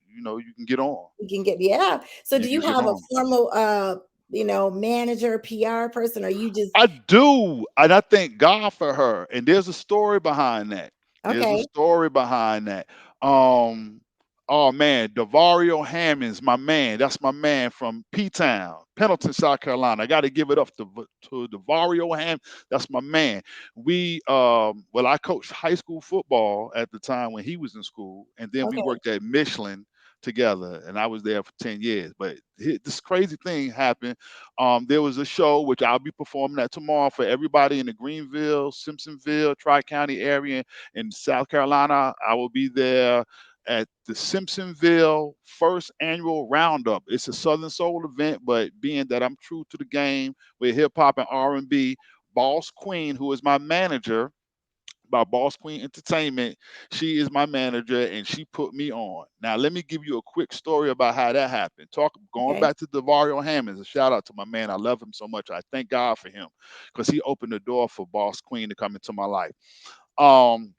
can get on. You can get, yeah. So do You you can get have a on. formal manager, PR person, or you just I do, and I thank God for her. And there's a story behind that. There's a okay, story behind that. Um, oh man, Davario Hammonds, my man. That's my man from P Town, Pendleton, South Carolina. I got to give it up to Davario Ham. That's my man. I coached high school football at the time when he was in school, and then we okay, worked at Michelin together, and I was there for 10 years. But this crazy thing happened. There was a show which I'll be performing at tomorrow for everybody in the Greenville, Simpsonville, Tri-County area in South Carolina. I will be there at the Simpsonville first annual roundup. It's a Southern Soul event, but being that I'm true to the game with hip hop and R&B, Boss Queen, who is my manager, by Boss Queen Entertainment. She is my manager and she put me on. Now, let me give you a quick story about how that happened. Going okay. back to Davario Hammonds, a shout out to my man. I love him so much. I thank God for him because he opened the door for Boss Queen to come into my life. Um,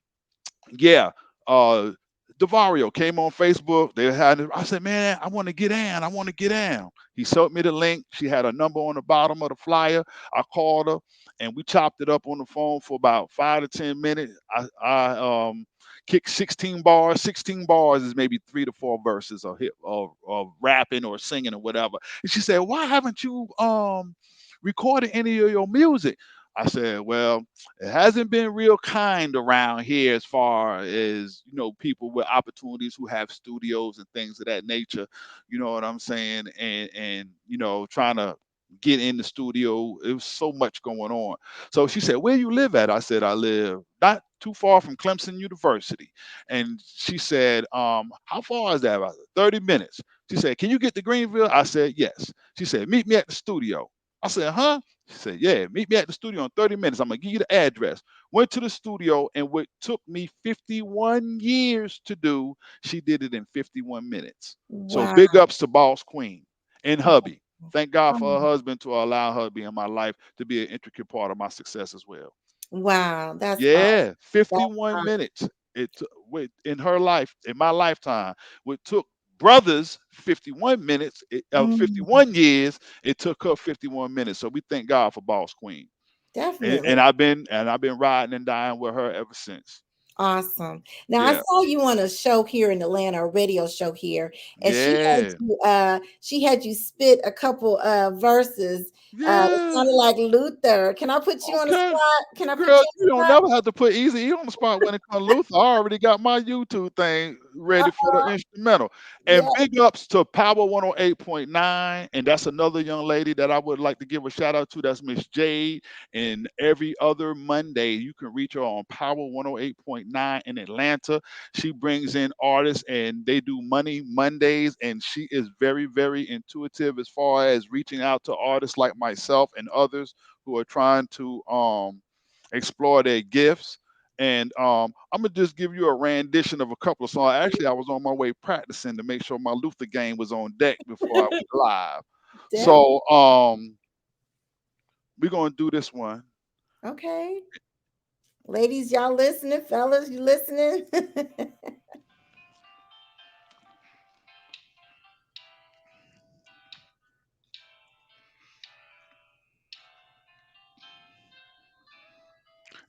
yeah, uh, Davario came on Facebook. They had I said, man, I want to get in. I want to get in. He showed me the link. She had a number on the bottom of the flyer. I called her and we chopped it up on the phone for about 5 to 10 minutes. I kicked 16 bars. 16 bars is maybe 3 to 4 verses of rapping or singing or whatever. And she said, why haven't you recorded any of your music? I said, well, it hasn't been real kind around here as far as people with opportunities who have studios and things of that nature. You know what I'm saying? And trying to get in the studio. It was so much going on. So she said, where you live at? I said, I live not too far from Clemson University. And she said, how far is that? I said, 30 minutes. She said, can you get to Greenville? I said, yes. She said, meet me at the studio. I said, huh? She said, yeah, meet me at the studio in 30 minutes. I'm going to give you the address. Went to the studio, and what took me 51 years to do, she did it in 51 minutes. So Wow. big ups to Boss Queen and hubby. Thank God for her Um, husband to allow her to be in my life to be an intricate part of my success as well. wow, that's awesome. Yeah, That's 51 awesome. minutes. In her life, in my lifetime, what took brothers 51 minutes, 51 years, it took her 51 minutes. So we thank God for Boss Queen. And, Definitely. and I've been riding and dying with her ever since. Awesome. Now I Yeah. saw you on a show here in Atlanta, a radio show here, and Yeah. she had you spit a couple verses. It Yeah. sounded like Luther. Can I put you on the Okay. spot? Can I put Girl, you you on don't never have to put Easy E on the spot when it comes to Luther. I already got my YouTube thing the ready for spot? the instrumental. Yeah. And big ups to Power 108.9. And that's another young lady that I would like to give a shout out to. That's Miss Jade. And every other Monday, you can reach her on Power 108.9 in Atlanta. She brings in artists and they do Money Mondays. And she is very, very intuitive as far as reaching out to artists like myself and others who are trying to explore their gifts. And I'm gonna just give you a rendition of a couple of songs. Actually, I was on my way practicing to make sure my Luther game was on deck before I went live. Definitely. So we're gonna do this one. Okay. Ladies, y'all listening? Fellas, you listening?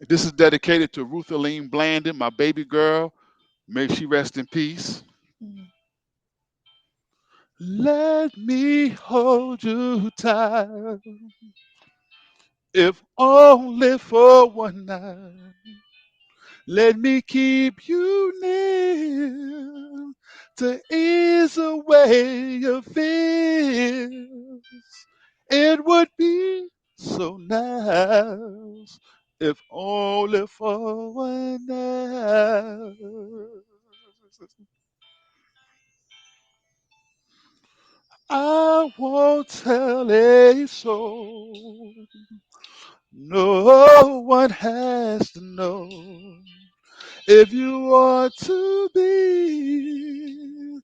This is dedicated to Ruth Aline Blandon, my baby girl. May she rest in peace. Let me hold you tight, if only for one night. Let me keep you near to ease away your fears. It would be so nice if only for one night. I won't tell a soul. No one has to know. If you want to be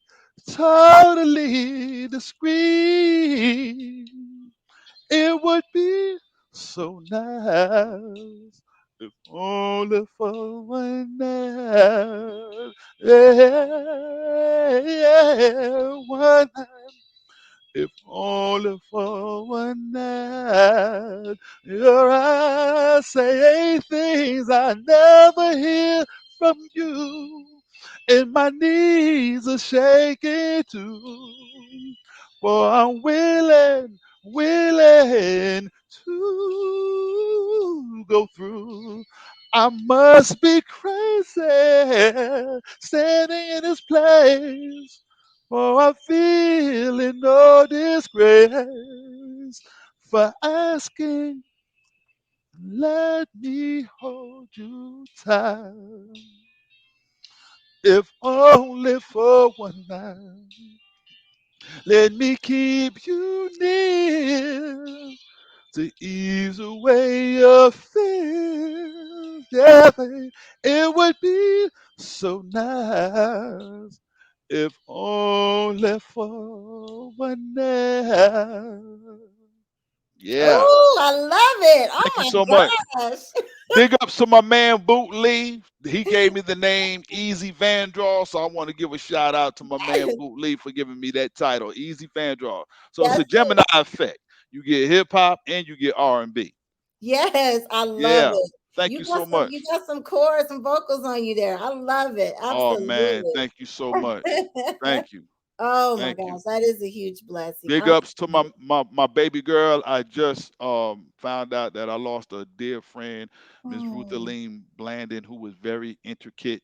totally discreet, it would be so nice If only for one night. Yeah, yeah, one night. If only for one night. Your eyes say things I never hear from you. And my knees are shaking too. For I'm willing to go through. I must be crazy standing in this place, for I feel in no disgrace for asking. Let me hold you tight, if only for one night. Let me keep you near to ease away your fears. Yeah, babe, it would be so nice if only for one night. Yeah. Oh, I love it. Oh Thank you my so much. gosh. Big ups to my man Boot Lee. He gave me the name Easy Vandross, so I want to give a shout out to my man Boot Lee for giving me that title, Easy Vandross. So it's a That's Gemini effect. You get hip hop and you get R&B. yes, I love Yeah. it. Thank you so You much. got some chorus and vocals on you there. I love it. Oh man, Absolutely. thank you so much. Thank you. Oh my Thank you. gosh, that is a huge blessing. Big I ups to love my baby girl. I just found out that I lost a dear friend, Miss it. Ruthaline Blandon, who was very intricate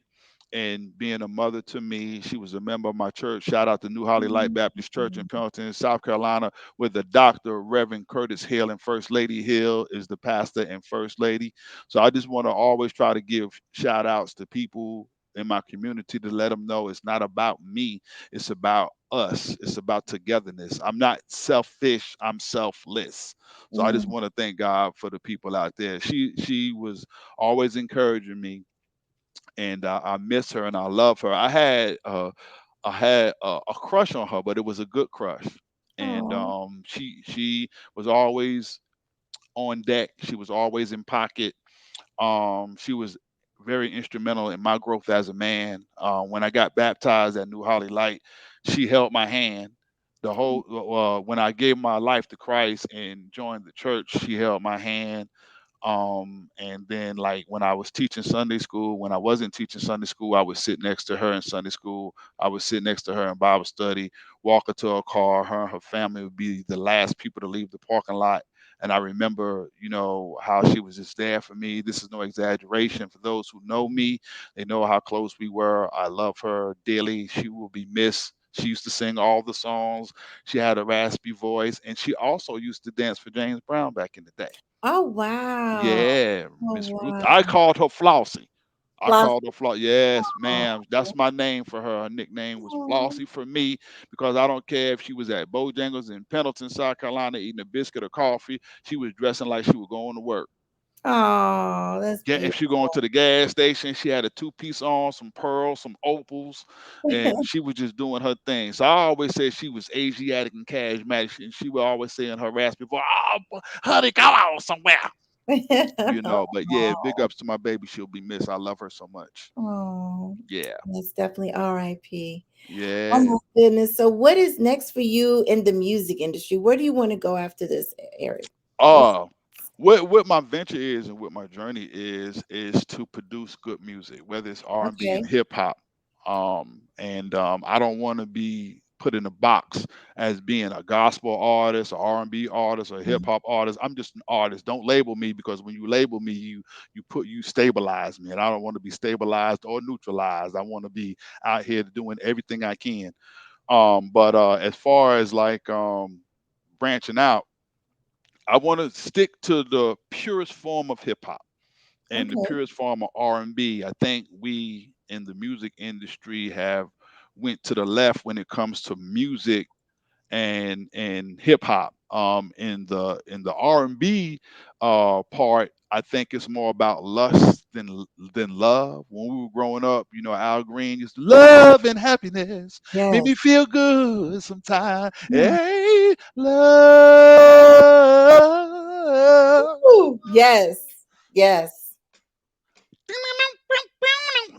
and being a mother to me. She was a member of my church. Shout out to New Holly Light Baptist Church in Pendleton, South Carolina, with the Dr. Reverend Curtis Hill, and First Lady Hill is the pastor and First Lady. So I just want to always try to give shout outs to people in my community to let them know it's not about me, it's about us, it's about togetherness. I'm not selfish, I'm selfless. So I just Mm. want to thank God for the people out there. She was always encouraging me, and I miss her and I love her. I had a crush on her, but it was a good crush, and Oh. she was always on deck. She was always in pocket. She was very instrumental in my growth as a man. When I got baptized at New Holly Light, she held my hand. The whole when I gave my life to Christ and joined the church, she held my hand. And then like when I was teaching Sunday school, when I wasn't teaching Sunday school, I would sit next to her in Sunday school. I would sit next to her in Bible study, walk her to her car. Her and her family would be the last people to leave the parking lot. And I remember, how she was just there for me. This is no exaggeration. For those who know me, they know how close we were. I love her dearly. She will be missed. She used to sing all the songs. She had a raspy voice, and she also used to dance for James Brown back in the day. Oh wow. Yeah, Oh Miss Ruth. wow. I called her Flossie. I Plus, called her Flossie. Yes, oh, ma'am. That's my name for her. Her nickname was oh, Flossie for me because I don't care if she was at Bojangles in Pendleton, South Carolina, eating a biscuit or coffee. She was dressing like she was going to work. oh, that's Yeah, if she going to the gas station, she had a two-piece on, some pearls, some opals, and she was just doing her thing. So I always said she was Asiatic and charismatic, and she would always say in her raspy voice, "Oh, honey, go on somewhere." beautiful. But yeah, big ups to my baby. She'll be missed. I love her so much. Oh, Yeah. that's definitely R.I.P. Oh Yeah. my goodness. So what is next for you in the music industry? Where do you want to go after this, Eric? What's Uh what my venture is and what my journey is to produce good music, whether it's R&B and okay? hip hop. And I don't want to be put in a box as being a gospel artist, or R&B artist, or hip Mm. hop artist. I'm just an artist. Don't label me, because when you label me, you stabilize me, and I don't want to be stabilized or neutralized. I want to be out here doing everything I can. But as far as like branching out, I want to stick to the purest form of hip hop and the Okay. purest form of R&B. I think we in the music industry have went to the left when it comes to music and hip hop. In the R&B part, I think it's more about lust than love. When we were growing up, Al Green used to love and happiness, made Yes. me feel good sometimes. Mm. Hey, love. Ooh, yes. Yes.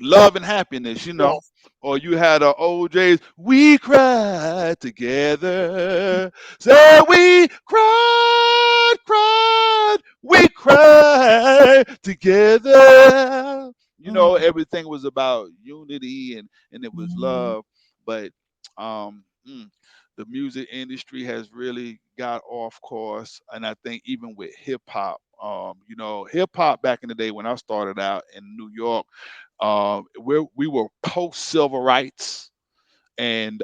love and happiness, Yes. or you had a OJ's We Cried Together. Say we we cried together. Mm, Everything was about unity and it was mhm. love. But um mm, the music industry has really got off course. And I think even with hip hop, hip hop back in the day when I started out in New York, we were post civil rights, and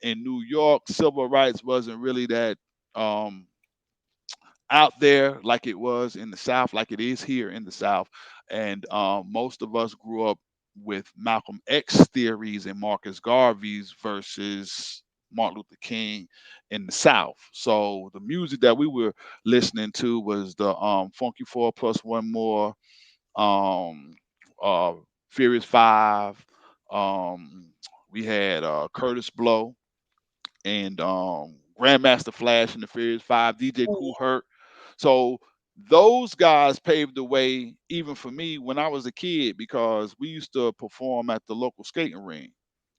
in New York, civil rights wasn't really that um, out there like it was in the South, like it is here in the South. And most of us grew up with Malcolm X theories and Marcus Garvey's versus Martin Luther King in the South. So the music that we were listening to was the Funky Four Plus One More, um, uh, Furious Five. Um, we had Curtis Blow and Grandmaster Flash and the Furious Five, DJ Oh, Kool Herc. So those guys paved the way even for me when I was a kid because we used to perform at the local skating ring.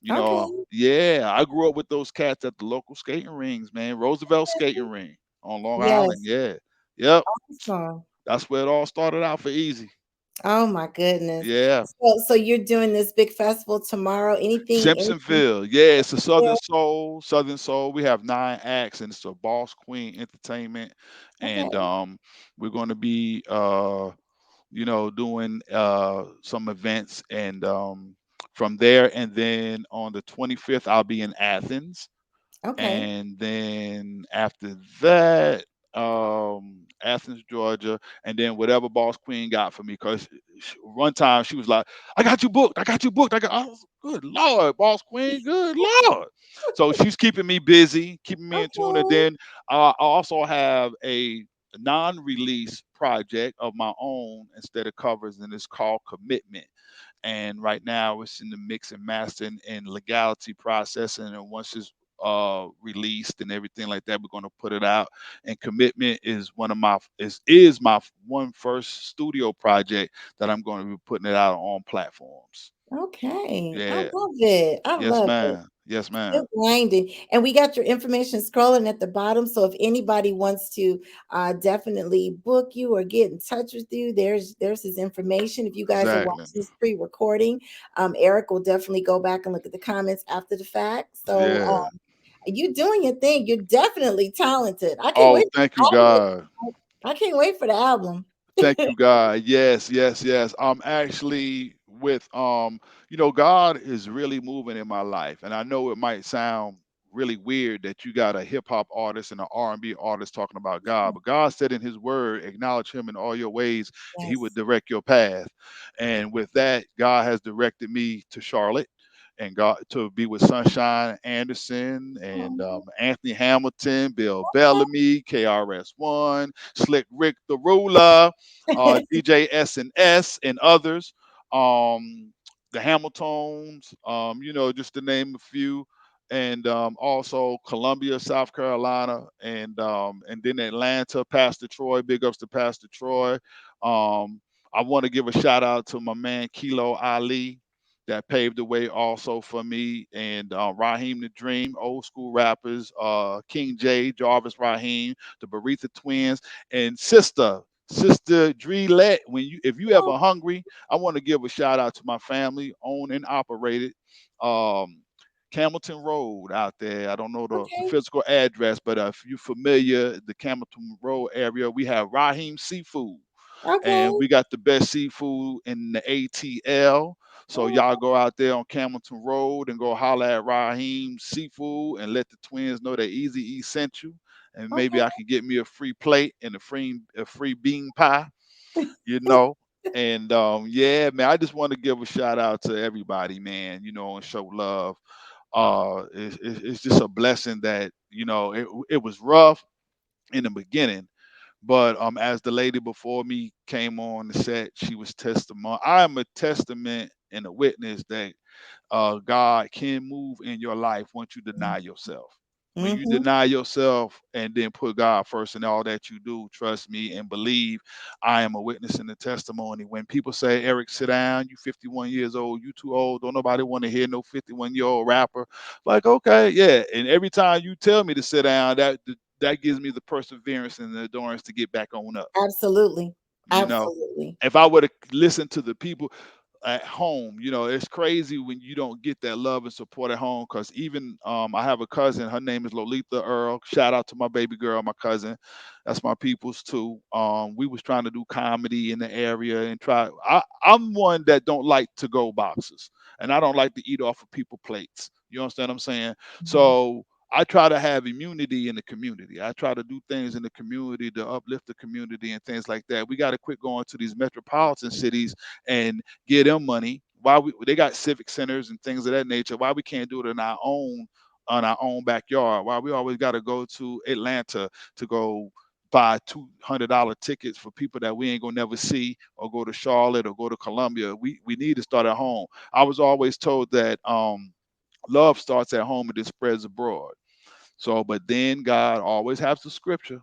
yeah. Okay. Yeah, I grew up with those cats at the local skating rings, man. Roosevelt Skating Ring on Long Island. Yes. Yeah. Yep. Awesome. That's where it all started out for Easy. Oh my goodness. Yeah. So you're doing this big festival tomorrow. Anything Simpsonville. Yeah, it's a there? Southern Soul. Southern Soul. We have 9 acts, and it's a Boss Queen Entertainment, Okay. and we're going to be doing some events, and from there, and then on the 25th, I'll be in Athens, Okay. and then after that, Athens, Georgia, and then whatever Boss Queen got for me. Because one time she was like, "I got you booked. I got you booked. I was, good Lord, Boss Queen, good Lord." So she's keeping me busy, keeping me in tune. And Okay. then I also have a non-release project of my own instead of covers, and it's called Commitment. And right now it's in the mix and mastering and legality processing. And once it's released and everything like that, we're going to put it out. And Commitment is one of my is my one first studio project that I'm going to be putting it out on platforms. Okay. I Yeah. love it. I Yes, love it. ma'am. Yes, ma'am. Still grinding. And we got your information scrolling at the bottom. So if anybody wants to definitely book you or get in touch with you, there's his information. If you guys are Exactly. watching this pre-recording, Eric will definitely go back and look at the comments after the fact. So Yeah. you doing your thing. You're definitely talented. I can't Oh, wait thank for you, the album. God. I can't wait for the album. Thank you, God. Yes, yes, yes. I'm actually with God is really moving in my life. And I know it might sound really weird that you got a hip hop artist and an R&B artist talking about God, but God said in his word, acknowledge him in all your ways and he would Yes. direct your path. And with that, God has directed me to Charlotte and God to be with Sunshine Anderson and Oh, Anthony Hamilton, Bill Bellamy, KRS-One, Slick Rick the Ruler, DJ S and others. The Hamiltons, just to name a few, and also Columbia, South Carolina, and then Atlanta. Pastor Troy, big ups to Pastor Troy. I want to give a shout out to my man Kilo Ali that paved the way also for me, and Raheem the Dream, old school rappers, King J, Jarvis Raheem, the Baretha Twins, and Sister Dre Lett. If you ever hungry, I want to give a shout out to my family, owned and operated. Um, Camilton Road out there. I don't know the okay. physical address, but if you're familiar, the Camilton Road area, we have Raheem Seafood, Okay. and we got the best seafood in the ATL. So Oh, y'all go out there on Camilton Road and go holler at Raheem Seafood and let the twins know that Easy E sent you, and maybe I okay. can get me a free plate and a free bean pie, you know. And yeah, man, I just want to give a shout out to everybody, man, and show love. It's just a blessing that it was rough in the beginning, but as the lady before me came on the set, she was testimony. I am a testament and a witness that God can move in your life once you deny yourself. When you Mm-hmm. deny yourself and then put God first in all that you do, trust me and believe. I am a witness in the testimony. When people say, Eric, sit down, you 51 years old, you too old, don't nobody want to hear no 51-year-old rapper. Like, okay, yeah. And every time you tell me to sit down, that gives me the perseverance and the endurance to get back on up. Absolutely. You know, Absolutely. if I were to listen to the people at home, it's crazy when you don't get that love and support at home. Because even I have a cousin, her name is Lolita Earl. Shout out to my baby girl, my cousin. That's my people's too. We was trying to do comedy in the area and try. I'm one that don't like to go boxes, and I don't like to eat off of people plates. You understand what I'm saying? Mhm. So I try to have immunity in the community. I try to do things in the community to uplift the community and things like that. We got to quit going to these metropolitan cities and give them money. Why they got civic centers and things of that nature? Why we can't do it in our own backyard? Why we always got to go to Atlanta to go buy $200 tickets for people that we ain't gonna never see, or go to Charlotte or go to Columbia? We need to start at home. I was always told that love starts at home and then spreads abroad. So, but then God always has the scripture.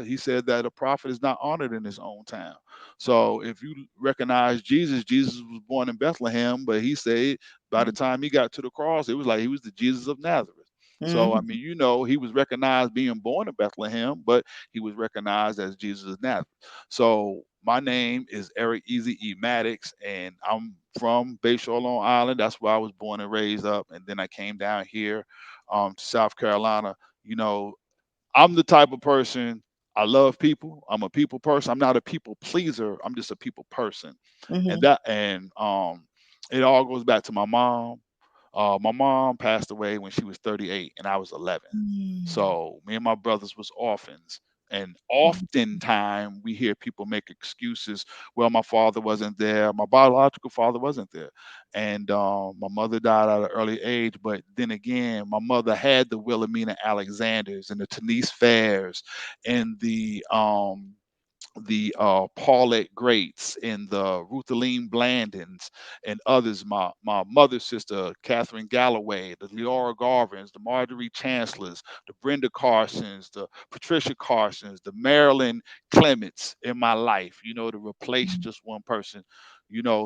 He said that a prophet is not honored in his own town. So, if you recognize Jesus, Jesus was born in Bethlehem, but he said by the time he got to the cross, it was like he was the Jesus of Nazareth. So, I Mhm. mean, he was recognized being born in Bethlehem, but he was recognized as Jesus of Nazareth. So, my name is Eric Easy E. Maddox, and I'm from Bayshore, Long Island. That's where I was born and raised up. And then I came down here to South Carolina. You know, I'm the type of person, I love people. I'm a people person. I'm not a people pleaser. I'm just a people person. And Mhm. it all goes back to my mom. My mom passed away when she was 38 and I was 11. Mm. So me and my brothers was orphans. And Mhm. oftentimes we hear people make excuses. Well, my father wasn't there. My biological father wasn't there. And my mother died at an early age. But then again, my mother had the Wilhelmina Alexanders and the Tenise Fairs and the Paulette Greats and the Rutherline Blandons and others. My mother's sister, Catherine Galloway, the Leora Garvins, the Marjorie Chancellors, the Brenda Carsons, the Patricia Carsons, the Marilyn Clements in my life, to replace just one person.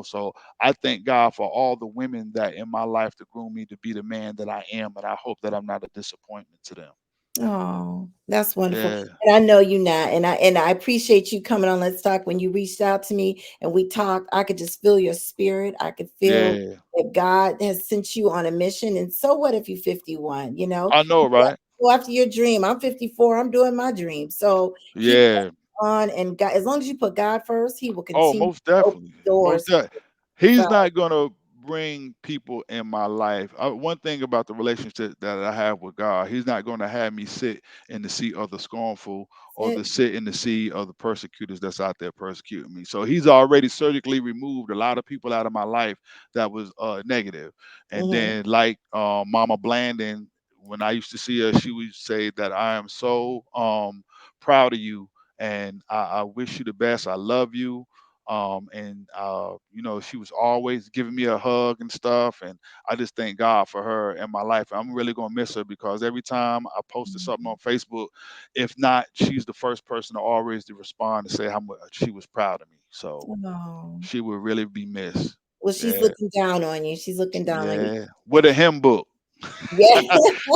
So I thank God for all the women that in my life to groom me to be the man that I am, and I hope that I'm not a disappointment to them. Oh, that's wonderful. Yeah, And I know you not. And I appreciate you coming on Let's Talk. When you reached out to me and we talked, I could just feel your spirit. I could feel yeah, that God has sent you on a mission. And so what if you're 51, you know? I know, right? Go after your dream. I'm 54. I'm doing my dream. So keep Yeah. on, and God, as long as you put God first, He will Oh, continue most to open definitely. Most doors. definitely. So He's not gonna bring people in my life. One thing about the relationship that I have with God, He's not gonna have me sit in the seat of the scornful or that's to sit in the seat of the persecutors that's out there persecuting me. So He's already surgically removed a lot of people out of my life that was negative. And it. then like Mama Blandon, when I used to see her, she would say that I am so proud of you and I wish you the best. I love you. She was always giving me a hug and stuff. And I just thank God for her in my life. I'm really gonna miss her because every time I posted something on Facebook, if not, she's the first person to always to respond and say how much she was proud of me. So Oh, she will really be missed. well, she's Yeah, looking down on you. She's looking down on you. yeah. With a hymn book. Yeah.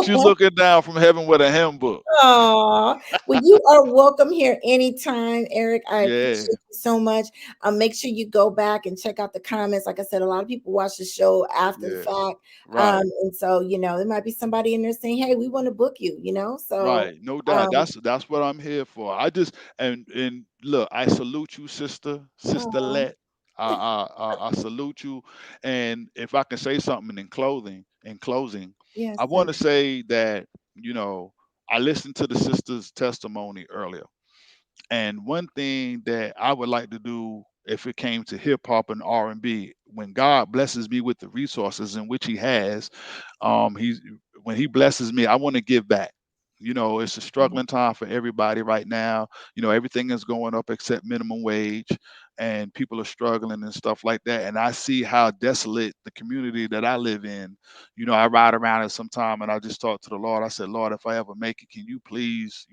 She's looking down from heaven with a hymn book. Aw. Well, you are welcome here anytime, Eric. I Yeah, appreciate you so much. Make sure you go back and check out the comments. Like I said, a lot of people watch the show after the yeah. fact. Right. And so, there might be somebody in there saying, hey, we want to book you. So, Right, no doubt. um, That's what I'm here for. I just and look, I salute you, sister aw, Let. I salute you, and if I can say something in closing, yes, I sir. want to say that you know I listened to the sister's testimony earlier, and one thing that I would like to do if it came to hip hop and R&B, when God blesses me with the resources in which He has, he's when He blesses me, I want to give back. It's a struggling time for everybody right now. Everything is going up except minimum wage. and people are struggling and stuff like that. And I see how desolate the community that I live in. I ride around it sometime and I just talk to the Lord. I said, Lord, if I ever make it, can you please,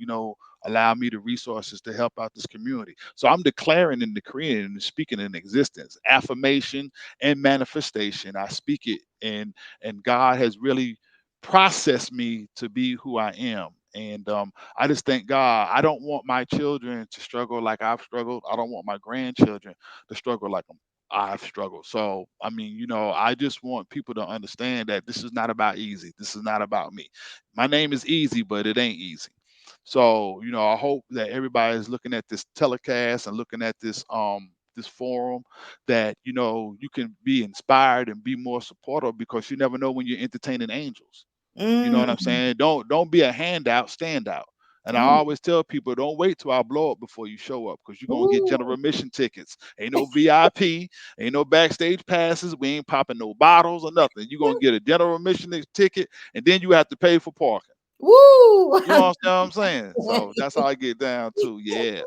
allow me the resources to help out this community? So I'm declaring and decreeing and speaking in existence, affirmation and manifestation. I speak it, and God has really processed me to be who I am. And I just thank God. I don't want my children to struggle like I've struggled. I don't want my grandchildren to struggle like I've struggled. So, I mean, I just want people to understand that this is not about easy. This is not about me. My name is easy, but it ain't easy. So, I hope that everybody is looking at this telecast and looking at this forum, that you can be inspired and be more supportive, because you never know when you're entertaining angels. You know what I'm Mm. saying? Don't be a handout, stand out. And I Oh, always tell people, don't wait till I blow up before you show up, because you're gonna get ooh. general admission tickets. Ain't no VIP, ain't no backstage passes. We ain't popping no bottles or nothing. You're gonna get a general admission ticket, and then you have to pay for parking. Woo! You know what I'm saying? So that's how I get down to. Yeah,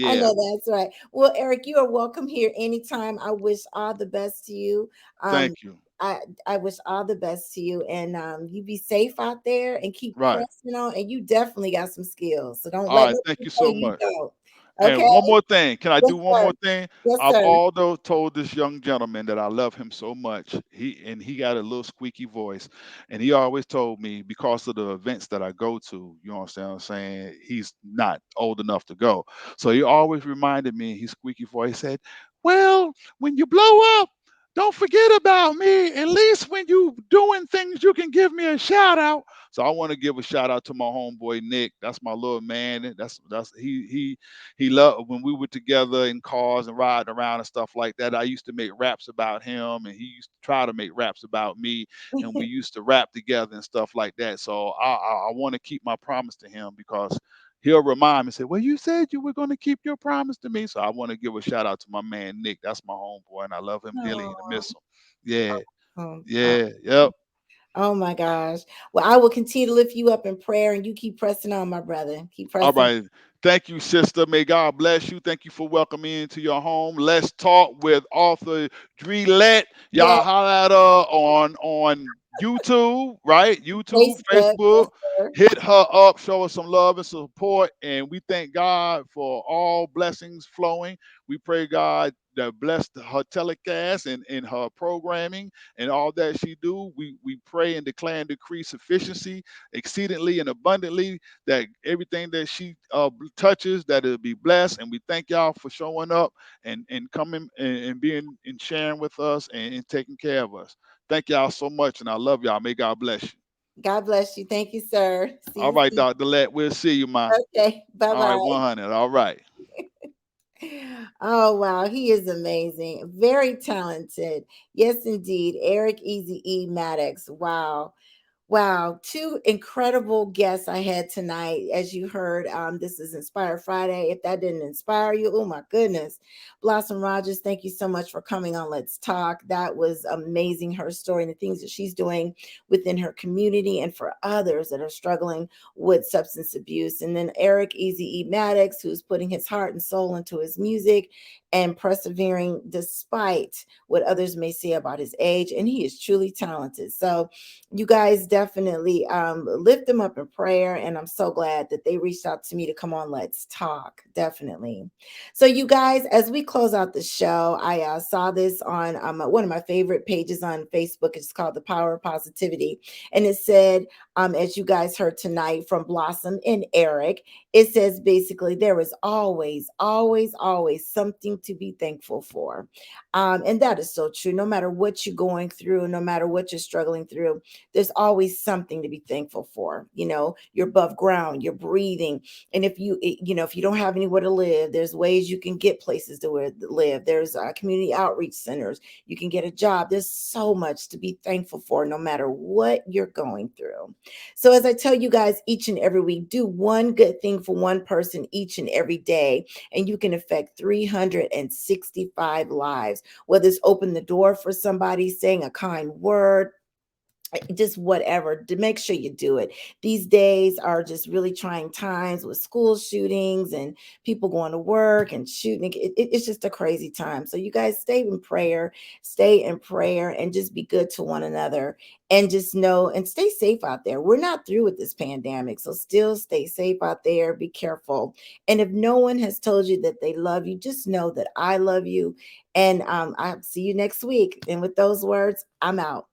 I yeah. know that's right. Well, Eric, you are welcome here anytime. I wish all the best to you. Um, Thank you. I wish all the best to you, and you be safe out there and keep Right. pressing on. And you definitely got some skills, so don't All let right. Thank nobody you tell so you you much. don't. Okay? And one more thing. Can I Yes, do one sir. more thing? Yes, I've sir. although told this young gentleman that I love him so much. He got a little squeaky voice. And he always told me, because of the events that I go to, you understand what I'm saying, he's not old enough to go. So he always reminded me, his squeaky voice, he said, well, when you blow up, don't forget about me. At least when you doing things, you can give me a shout out. So I want to give a shout out to my homeboy Nick. That's my little man. That's he loved when we were together in cars and riding around and stuff like that. I used to make raps about him, and he used to try to make raps about me, and we used to rap together and stuff like that. So I want to keep my promise to him, because he'll remind me, say, well, you said you were going to keep your promise to me. So I want to give a shout out to my man Nick. That's my homeboy, and I love him dearly and I Oh, miss him. Yeah, oh, oh, yeah, yep. oh my gosh. Well, I will continue to lift you up in prayer, and you keep pressing on, my brother. Keep All pressing. right. Thank you, sister. May God bless you. Thank you for welcoming me into your home. Let's talk with author Dre Lett. Yeah, Y'all holler at her on YouTube, right? YouTube, Facebook. Yes, Facebook. sir. Hit her up, show her some love and support. And we thank God for all blessings flowing. We pray God that bless her telecast and her programming and all that she do. We pray and declare and decree sufficiency exceedingly and abundantly, that everything that she touches, that it'll be blessed. And we thank y'all for showing up and coming and being and sharing with us and taking care of us. Thank y'all so much, and I love y'all. May God bless you. God bless you. Thank you, sir. See All you right, soon. Dr. Let, we'll see you, man. Okay. Bye All right, bye. 100. All right. Oh wow, he is amazing. Very talented. Yes, indeed. Eric Easy E Maddox. Wow. Wow, two incredible guests I had tonight. As you heard, this is Inspire Friday. If that didn't inspire you, oh my goodness. Blossom Rogers, thank you so much for coming on Let's Talk. That was amazing, her story and the things that she's doing within her community and for others that are struggling with substance abuse. And then Eric Easy E Maddox, who's putting his heart and soul into his music and persevering despite what others may say about his age. And he is truly talented. So, you guys definitely lift them up in prayer. And I'm so glad that they reached out to me to come on Let's Talk. Definitely. So, you guys, as we close out the show, I saw this on one of my favorite pages on Facebook. It's called The Power of Positivity. And it said, as you guys heard tonight from Blossom and Eric, it says basically there is always, always, always something to be thankful for. And that is so true. No matter what you're going through, no matter what you're struggling through, there's always something to be thankful for. You know, you're above ground, you're breathing. And if if you don't have anywhere to live, there's ways you can get places to live. There's community outreach centers. You can get a job. There's so much to be thankful for, no matter what you're going through. So as I tell you guys each and every week, do one good thing for one person each and every day, and you can affect 365 lives. Whether it's open the door for somebody, saying a kind word, just whatever, to make sure you do it. These days are just really trying times with school shootings and people going to work and shooting. It's just a crazy time. So you guys stay in prayer, and just be good to one another, and just know and stay safe out there. We're not through with this pandemic, so still stay safe out there. Be careful. And if no one has told you that they love you, just know that I love you. And I'll see you next week. And with those words, I'm out.